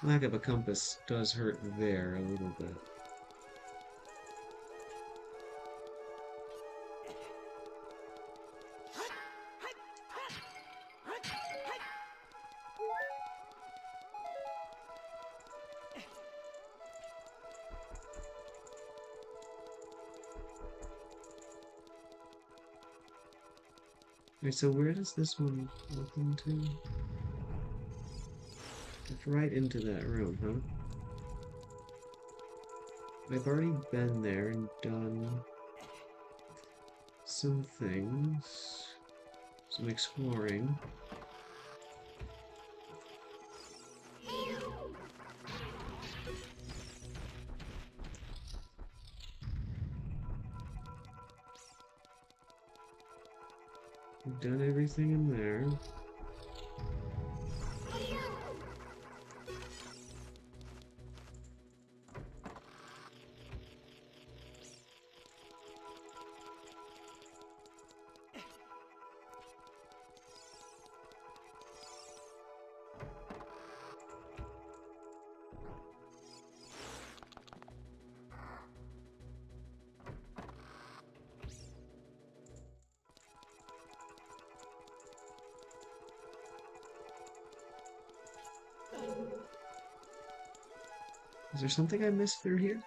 Lack of a compass does hurt there a little bit. Alright, so where does this one open to? It's right into that room, huh? I've already been there and done some things, some exploring. We've done everything in there. Is there something I missed through here?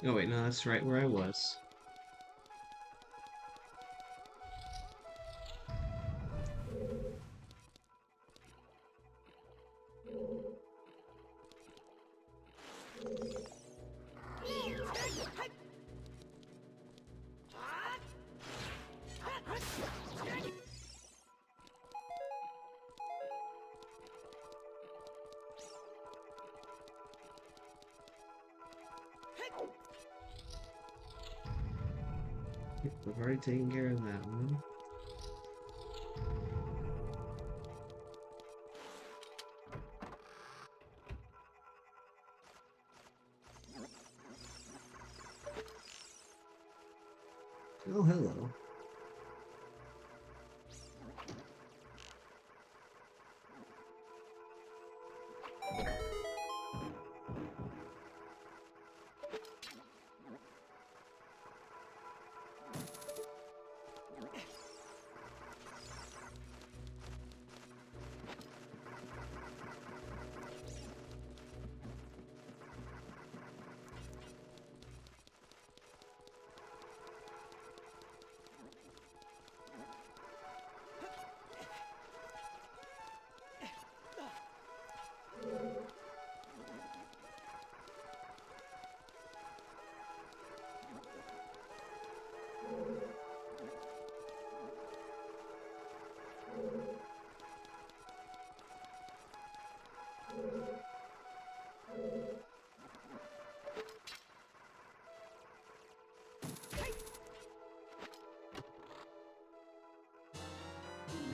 Oh wait, no, that's right where I was. We've already taken care of that one. Oh, hello.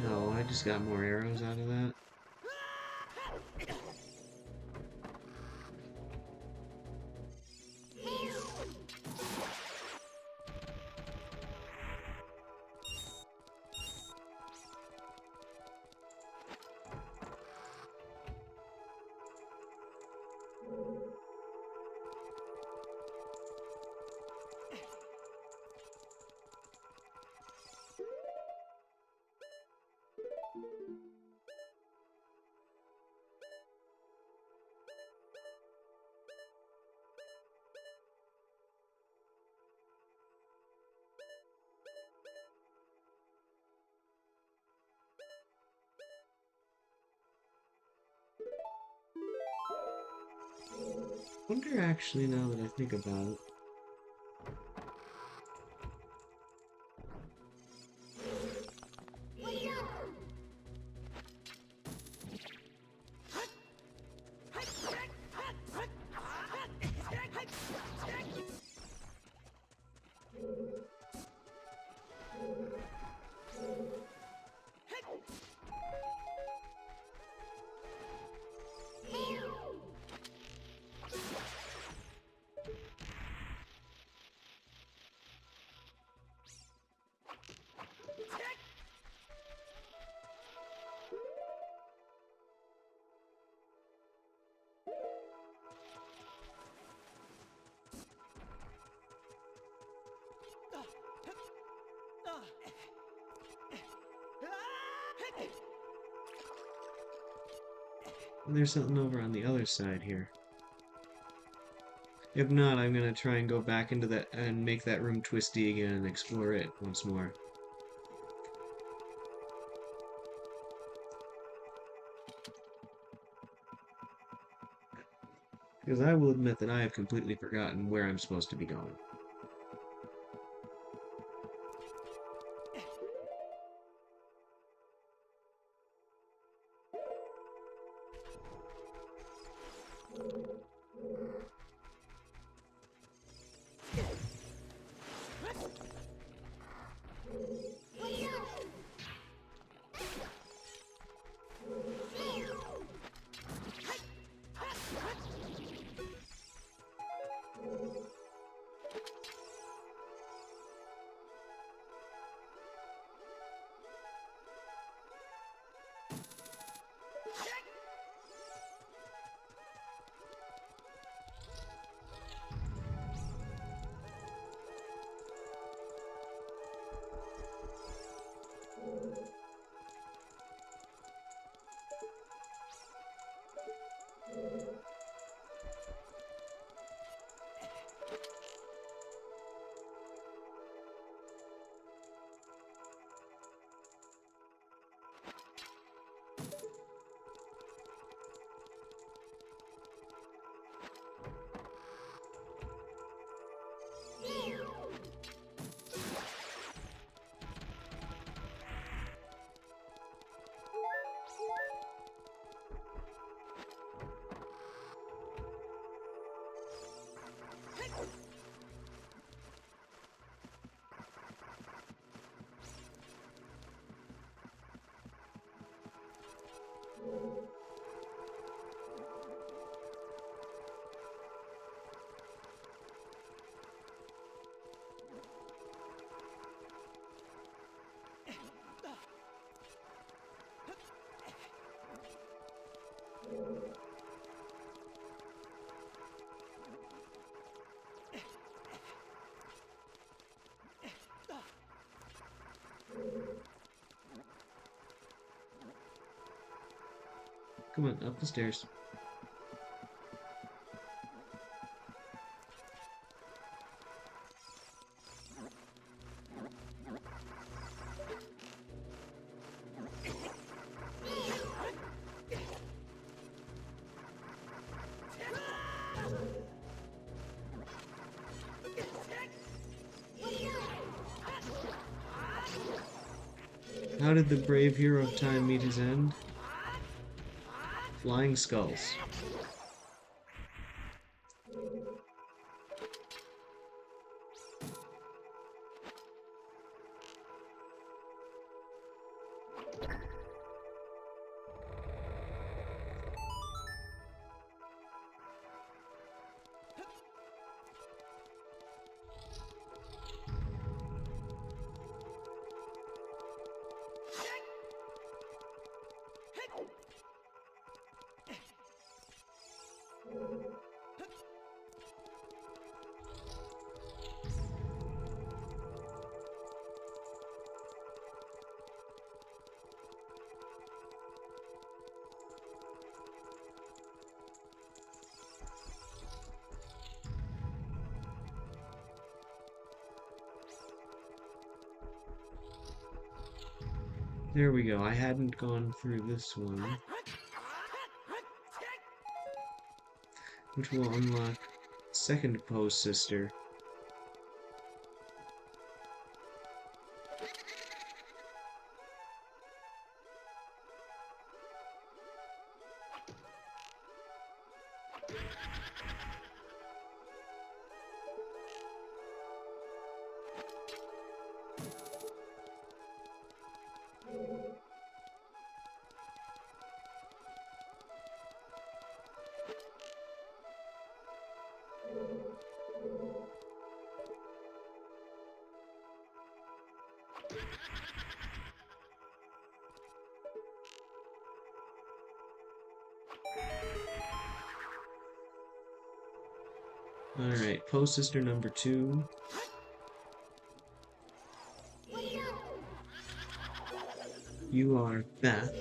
No, I just got more arrows out of that. Wonder actually, now that I think about it. And there's something over on the other side here. If not, I'm gonna try and go back into that and make that room twisty again and explore it once more. Because I will admit that I have completely forgotten where I'm supposed to be going. Come on, up the stairs. How did the brave hero of time meet his end? Flying skulls. There we go. I hadn't gone through this one, which will unlock second Poe sister. Alright, Poe sister number 2. You are Beth.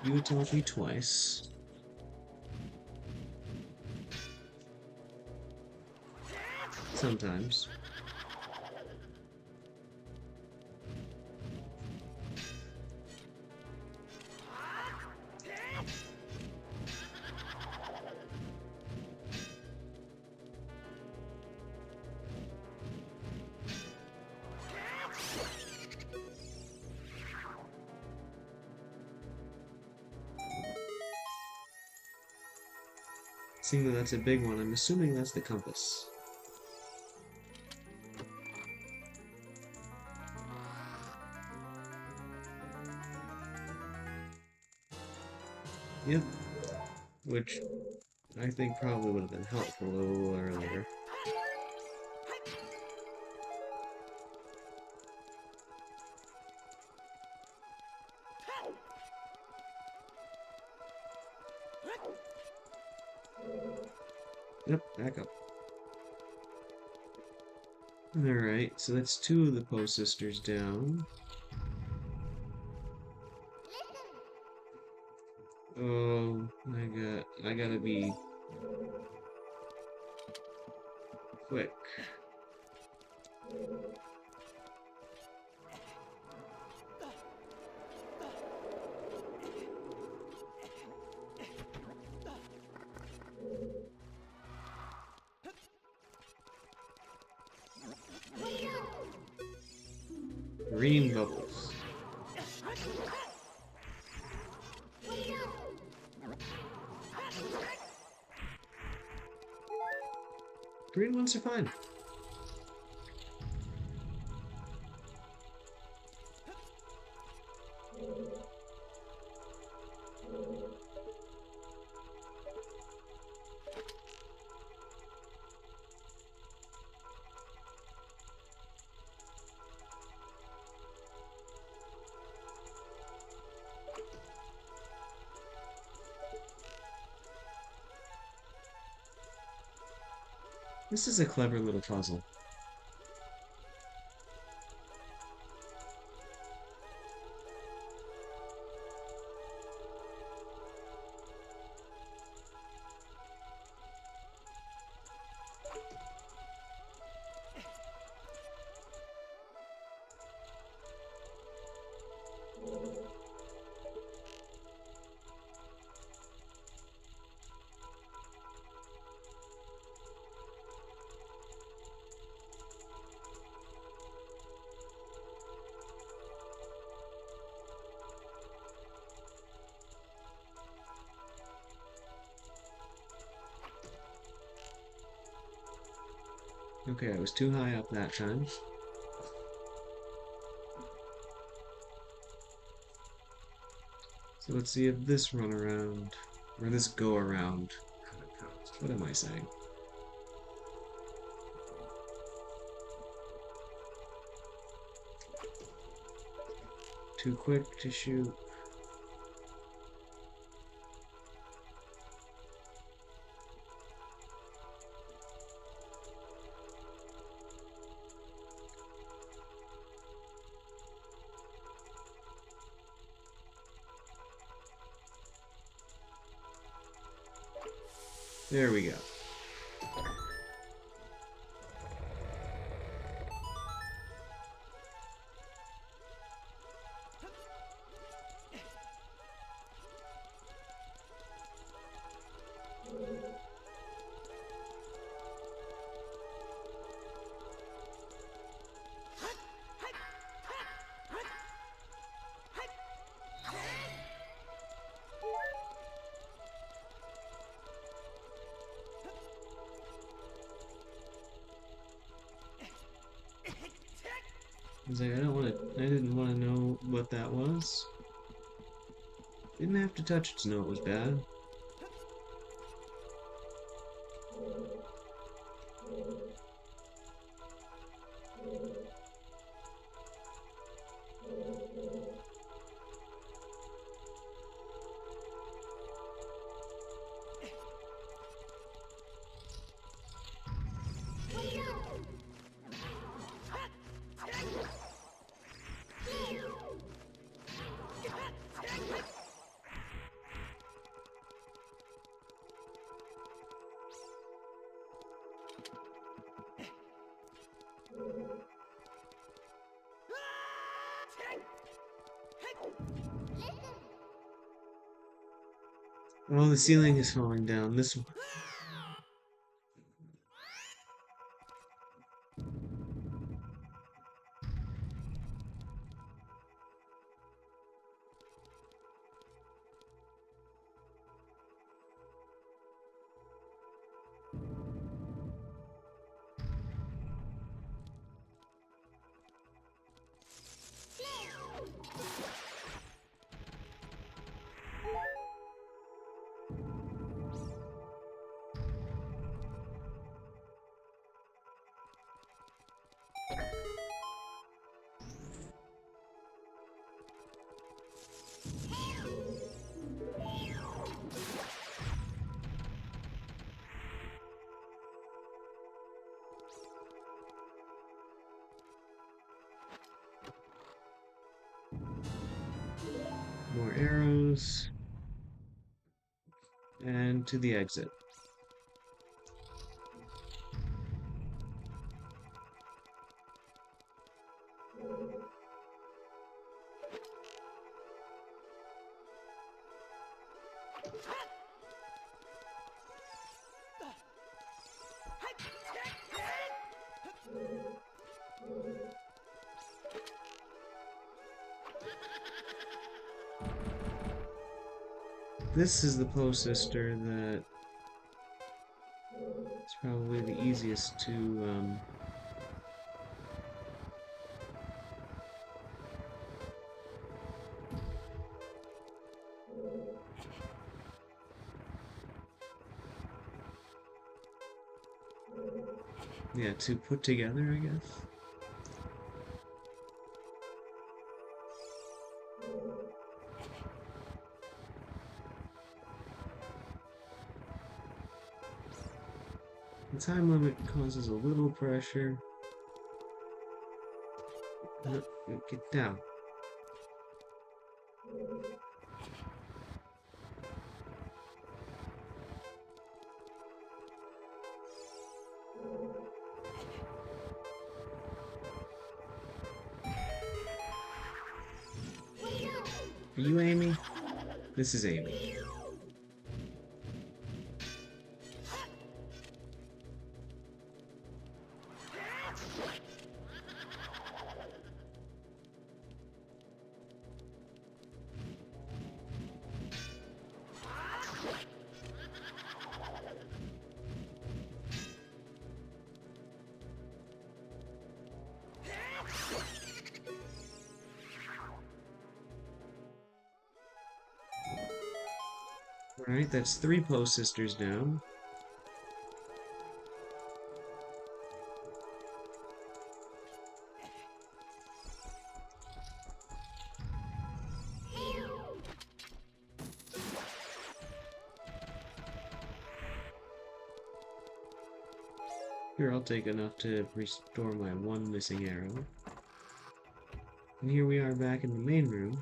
You attacked me twice. Sometimes. Seeing that that's a big one, I'm assuming that's the compass. Yep. Which I think probably would have been helpful a little earlier. Yep, back up. Alright, so that's 2 of the Poe sisters down. Oh, I gotta be quick. Green bubbles. Green ones are fine. This is a clever little puzzle. Okay, I was too high up that time. So let's see if this run around, or this go around. What am I saying? Too quick to shoot. There we go. He's like, I didn't want to know what that was. Didn't have to touch it to know it was bad. Oh, the ceiling is falling down. This one. More arrows. And to the exit. This is the Poe sister that is probably the easiest to yeah, to put together, I guess. The time limit causes a little pressure. Get down. Are you Amy? This is Amy. Alright, that's three post sisters down. Here, I'll take enough to restore my one missing arrow. And here we are back in the main room.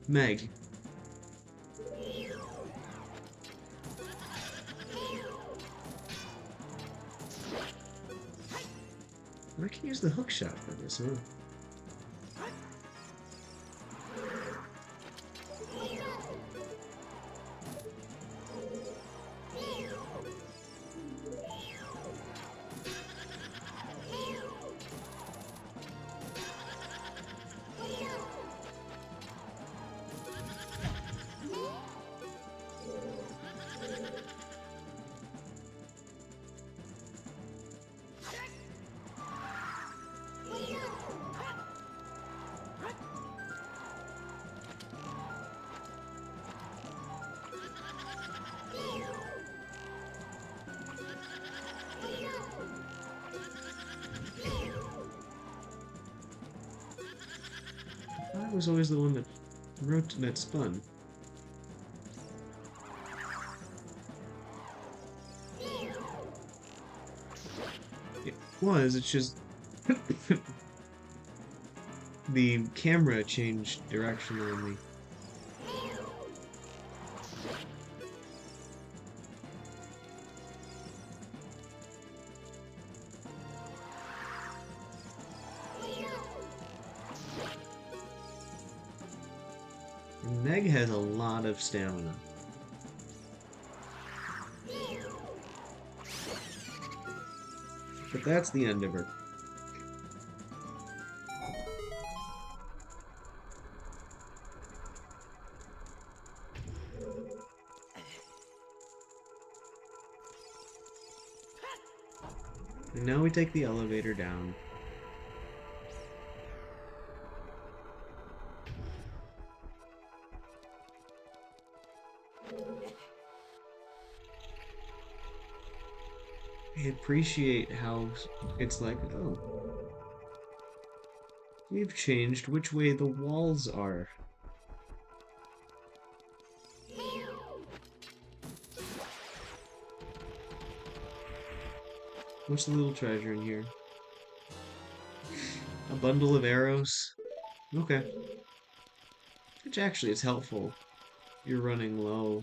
Meg. I can use the hook shot for this, huh? I was always the one that spun. It was, it's just the camera changed direction on me. And Meg has a lot of stamina. But that's the end of her. And now we take the elevator down. I appreciate how it's like, oh, we've changed which way the walls are. What's the little treasure in here? A bundle of arrows? Okay. Which actually is helpful. You're running low.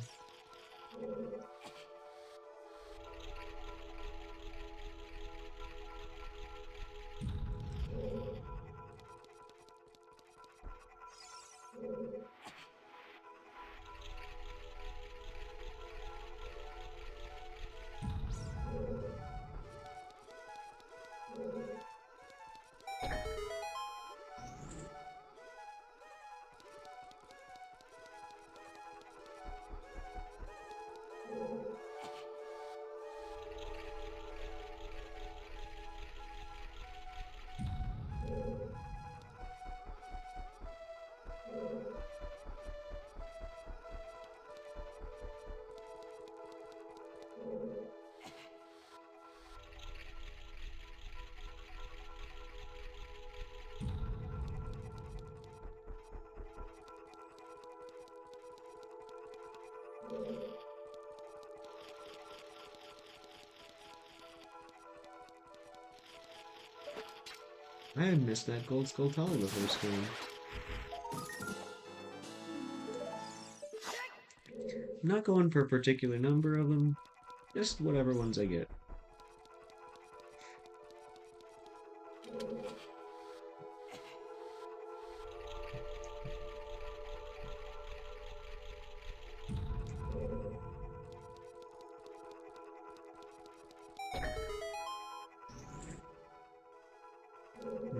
I had missed that gold skull tally the first game. I'm not going for a particular number of them, just whatever ones I get.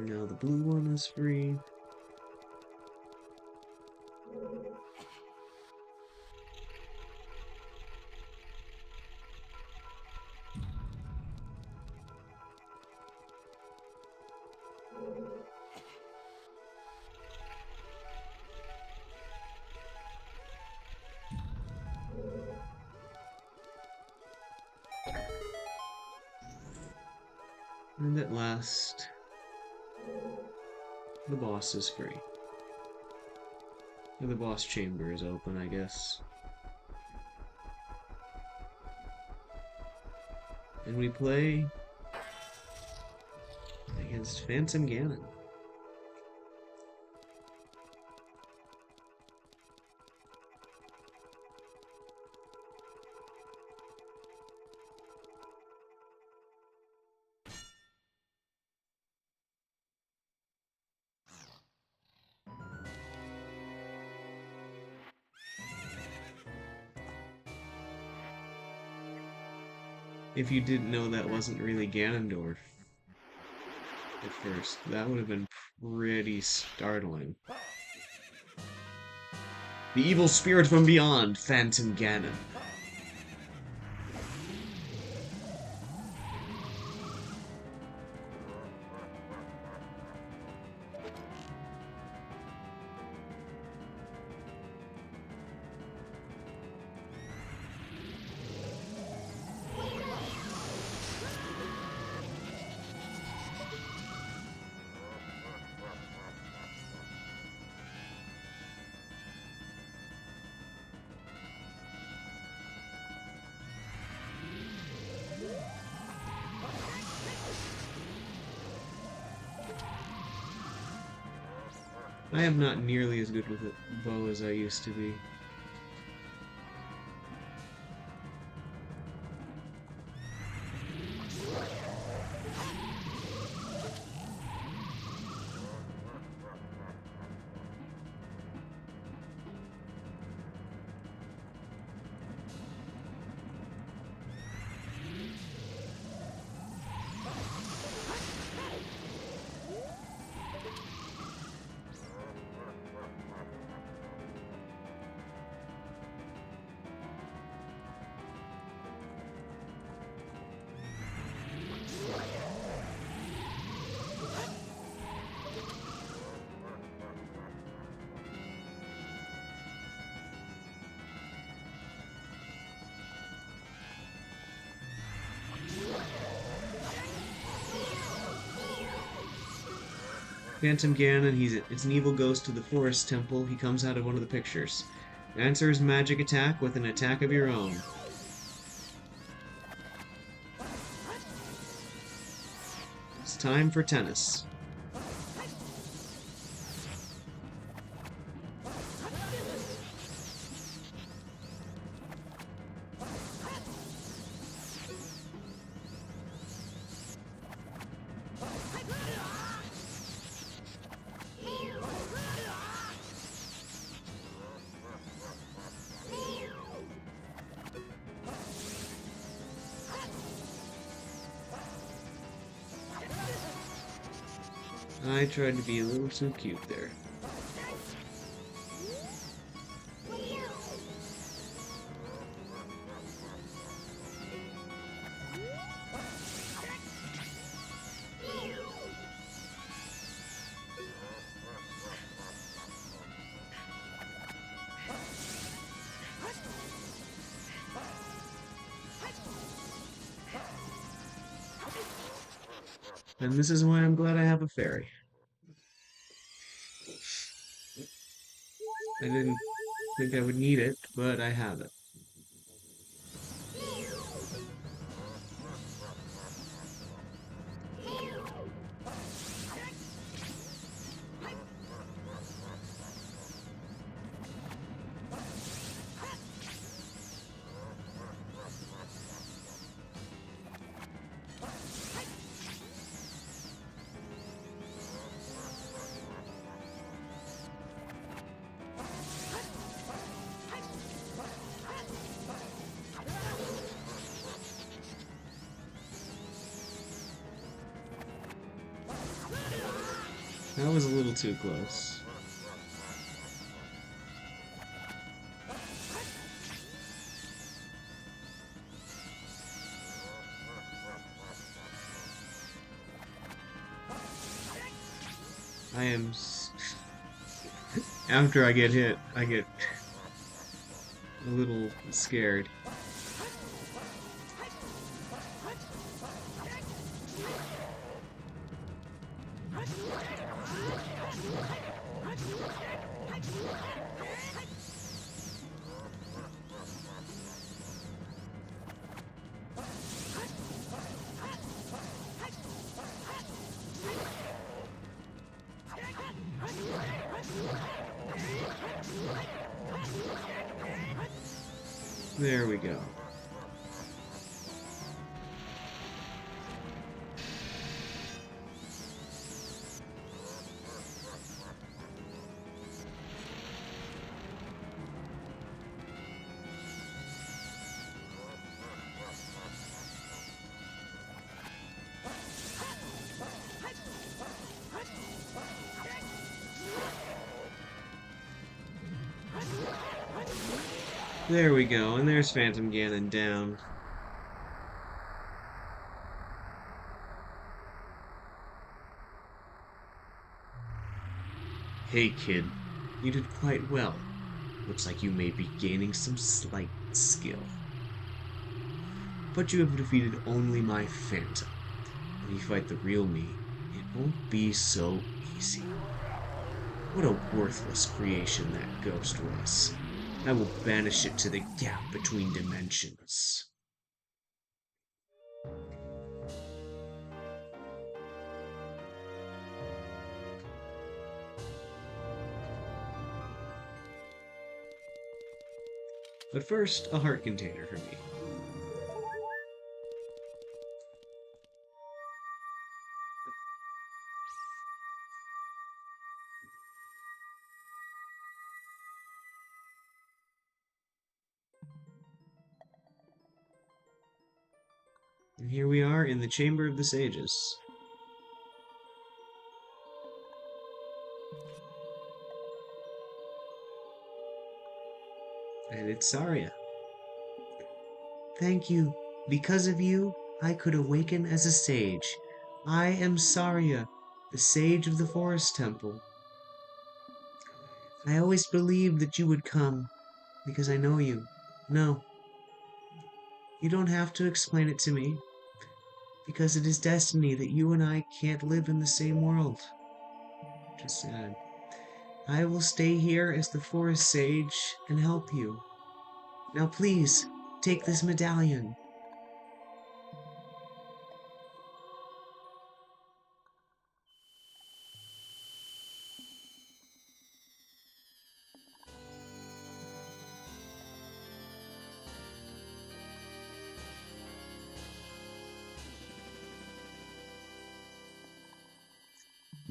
Now the blue one is free. And at last, the boss is free. Or the boss chamber is open, I guess. And we play against Phantom Ganon. If you didn't know that wasn't really Ganondorf at first, that would have been pretty startling. The evil spirit from beyond, Phantom Ganon. I am not nearly as good with a bow as I used to be. Phantom Ganon, it's an evil ghost of the Forest Temple. He comes out of one of the pictures. Answer his magic attack with an attack of your own. It's time for tennis. I tried to be a little too cute there. And this is why I'm glad I have a fairy. I didn't think I would need it, but I have it. That was a little too close. I am... After I get hit, I get a little scared. There we go. There we go, and there's Phantom Ganon down. Hey kid, you did quite well. Looks like you may be gaining some slight skill. But you have defeated only my Phantom. When you fight the real me, it won't be so easy. What a worthless creation that ghost was. I will banish it to the gap between dimensions. But first, a heart container for me. And here we are in the Chamber of the Sages. And it's Saria. Thank you. Because of you, I could awaken as a sage. I am Saria, the sage of the Forest Temple. I always believed that you would come, because I know you. No, you don't have to explain it to me, because it is destiny that you and I can't live in the same world. Just sad. I will stay here as the Forest Sage and help you. Now please, take this medallion.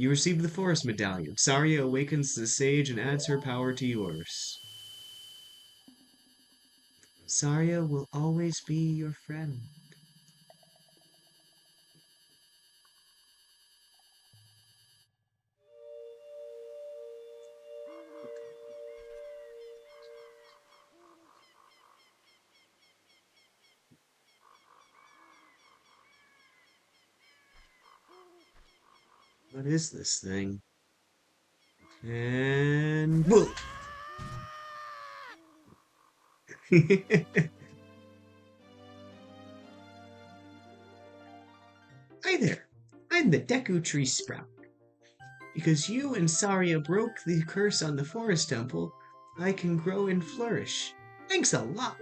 You receive the Forest Medallion. Saria awakens the Sage and adds her power to yours. Saria will always be your friend. What is this thing? And whoa! Hi there! I'm the Deku Tree Sprout. Because you and Saria broke the curse on the Forest Temple, I can grow and flourish. Thanks a lot!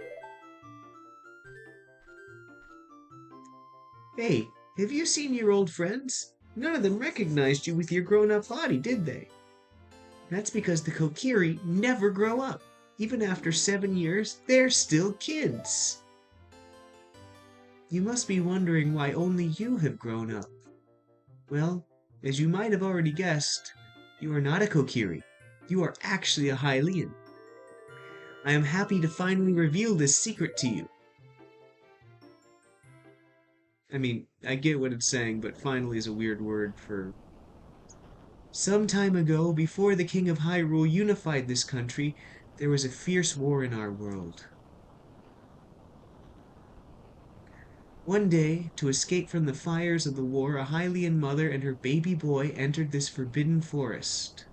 Hey, have you seen your old friends? None of them recognized you with your grown-up body, did they? That's because the Kokiri never grow up. Even after 7 years, they're still kids. You must be wondering why only you have grown up. Well, as you might have already guessed, you are not a Kokiri. You are actually a Hylian. I am happy to finally reveal this secret to you. I mean, I get what it's saying, but finally is a weird word for... Some time ago, before the King of Hyrule unified this country, there was a fierce war in our world. One day, to escape from the fires of the war, a Hylian mother and her baby boy entered this forbidden forest.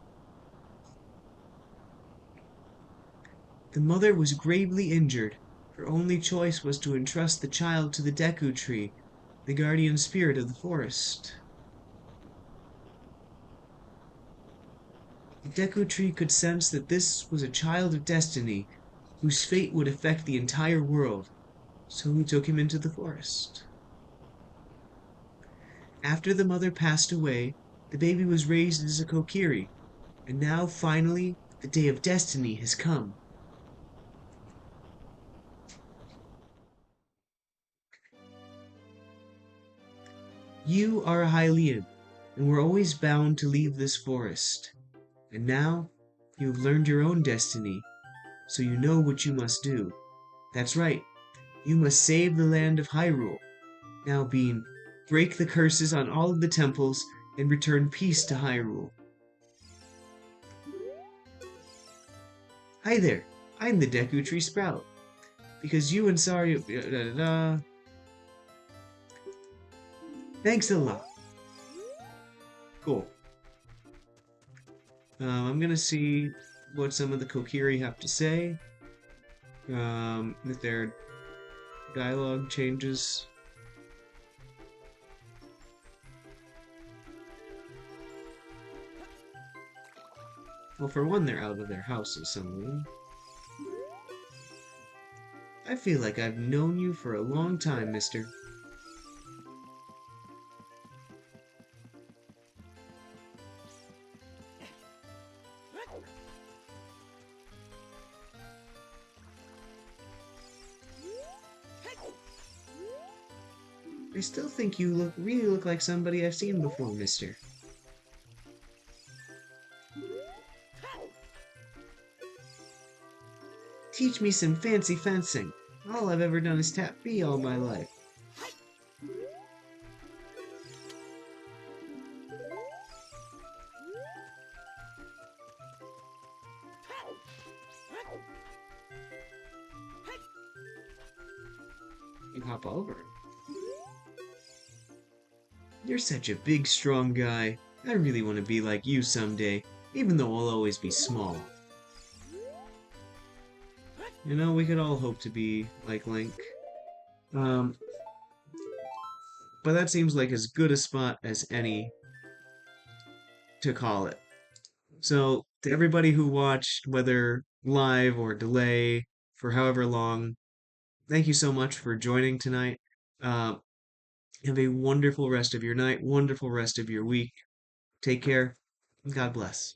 The mother was gravely injured. Her only choice was to entrust the child to the Deku Tree, the guardian spirit of the forest. The Deku Tree could sense that this was a child of destiny, whose fate would affect the entire world, so he took him into the forest. After the mother passed away, the baby was raised as a Kokiri, and now, finally, the day of destiny has come. You are a Hylian, and were always bound to leave this forest. And now you have learned your own destiny, so you know what you must do. That's right, you must save the land of Hyrule. Now, Bean, break the curses on all of the temples and return peace to Hyrule. Hi there, I'm the Deku Tree Sprout. Because you and Sorry. Thanks a lot. Cool. I'm gonna see what some of the Kokiri have to say. If their dialogue changes. Well, for one, they're out of their houses, some of them. I feel like I've known you for a long time, mister. I still think you really look like somebody I've seen before, mister. Teach me some fancy fencing. All I've ever done is tap B all my life. You hop over. You're such a big, strong guy. I really want to be like you someday, even though I'll always be small. You know, we could all hope to be like Link. Um, but that seems like as good a spot as any to call it. So, to everybody who watched, whether live or delay, for however long, thank you so much for joining tonight. Uh, have a wonderful rest of your night, wonderful rest of your week. Take care. God bless.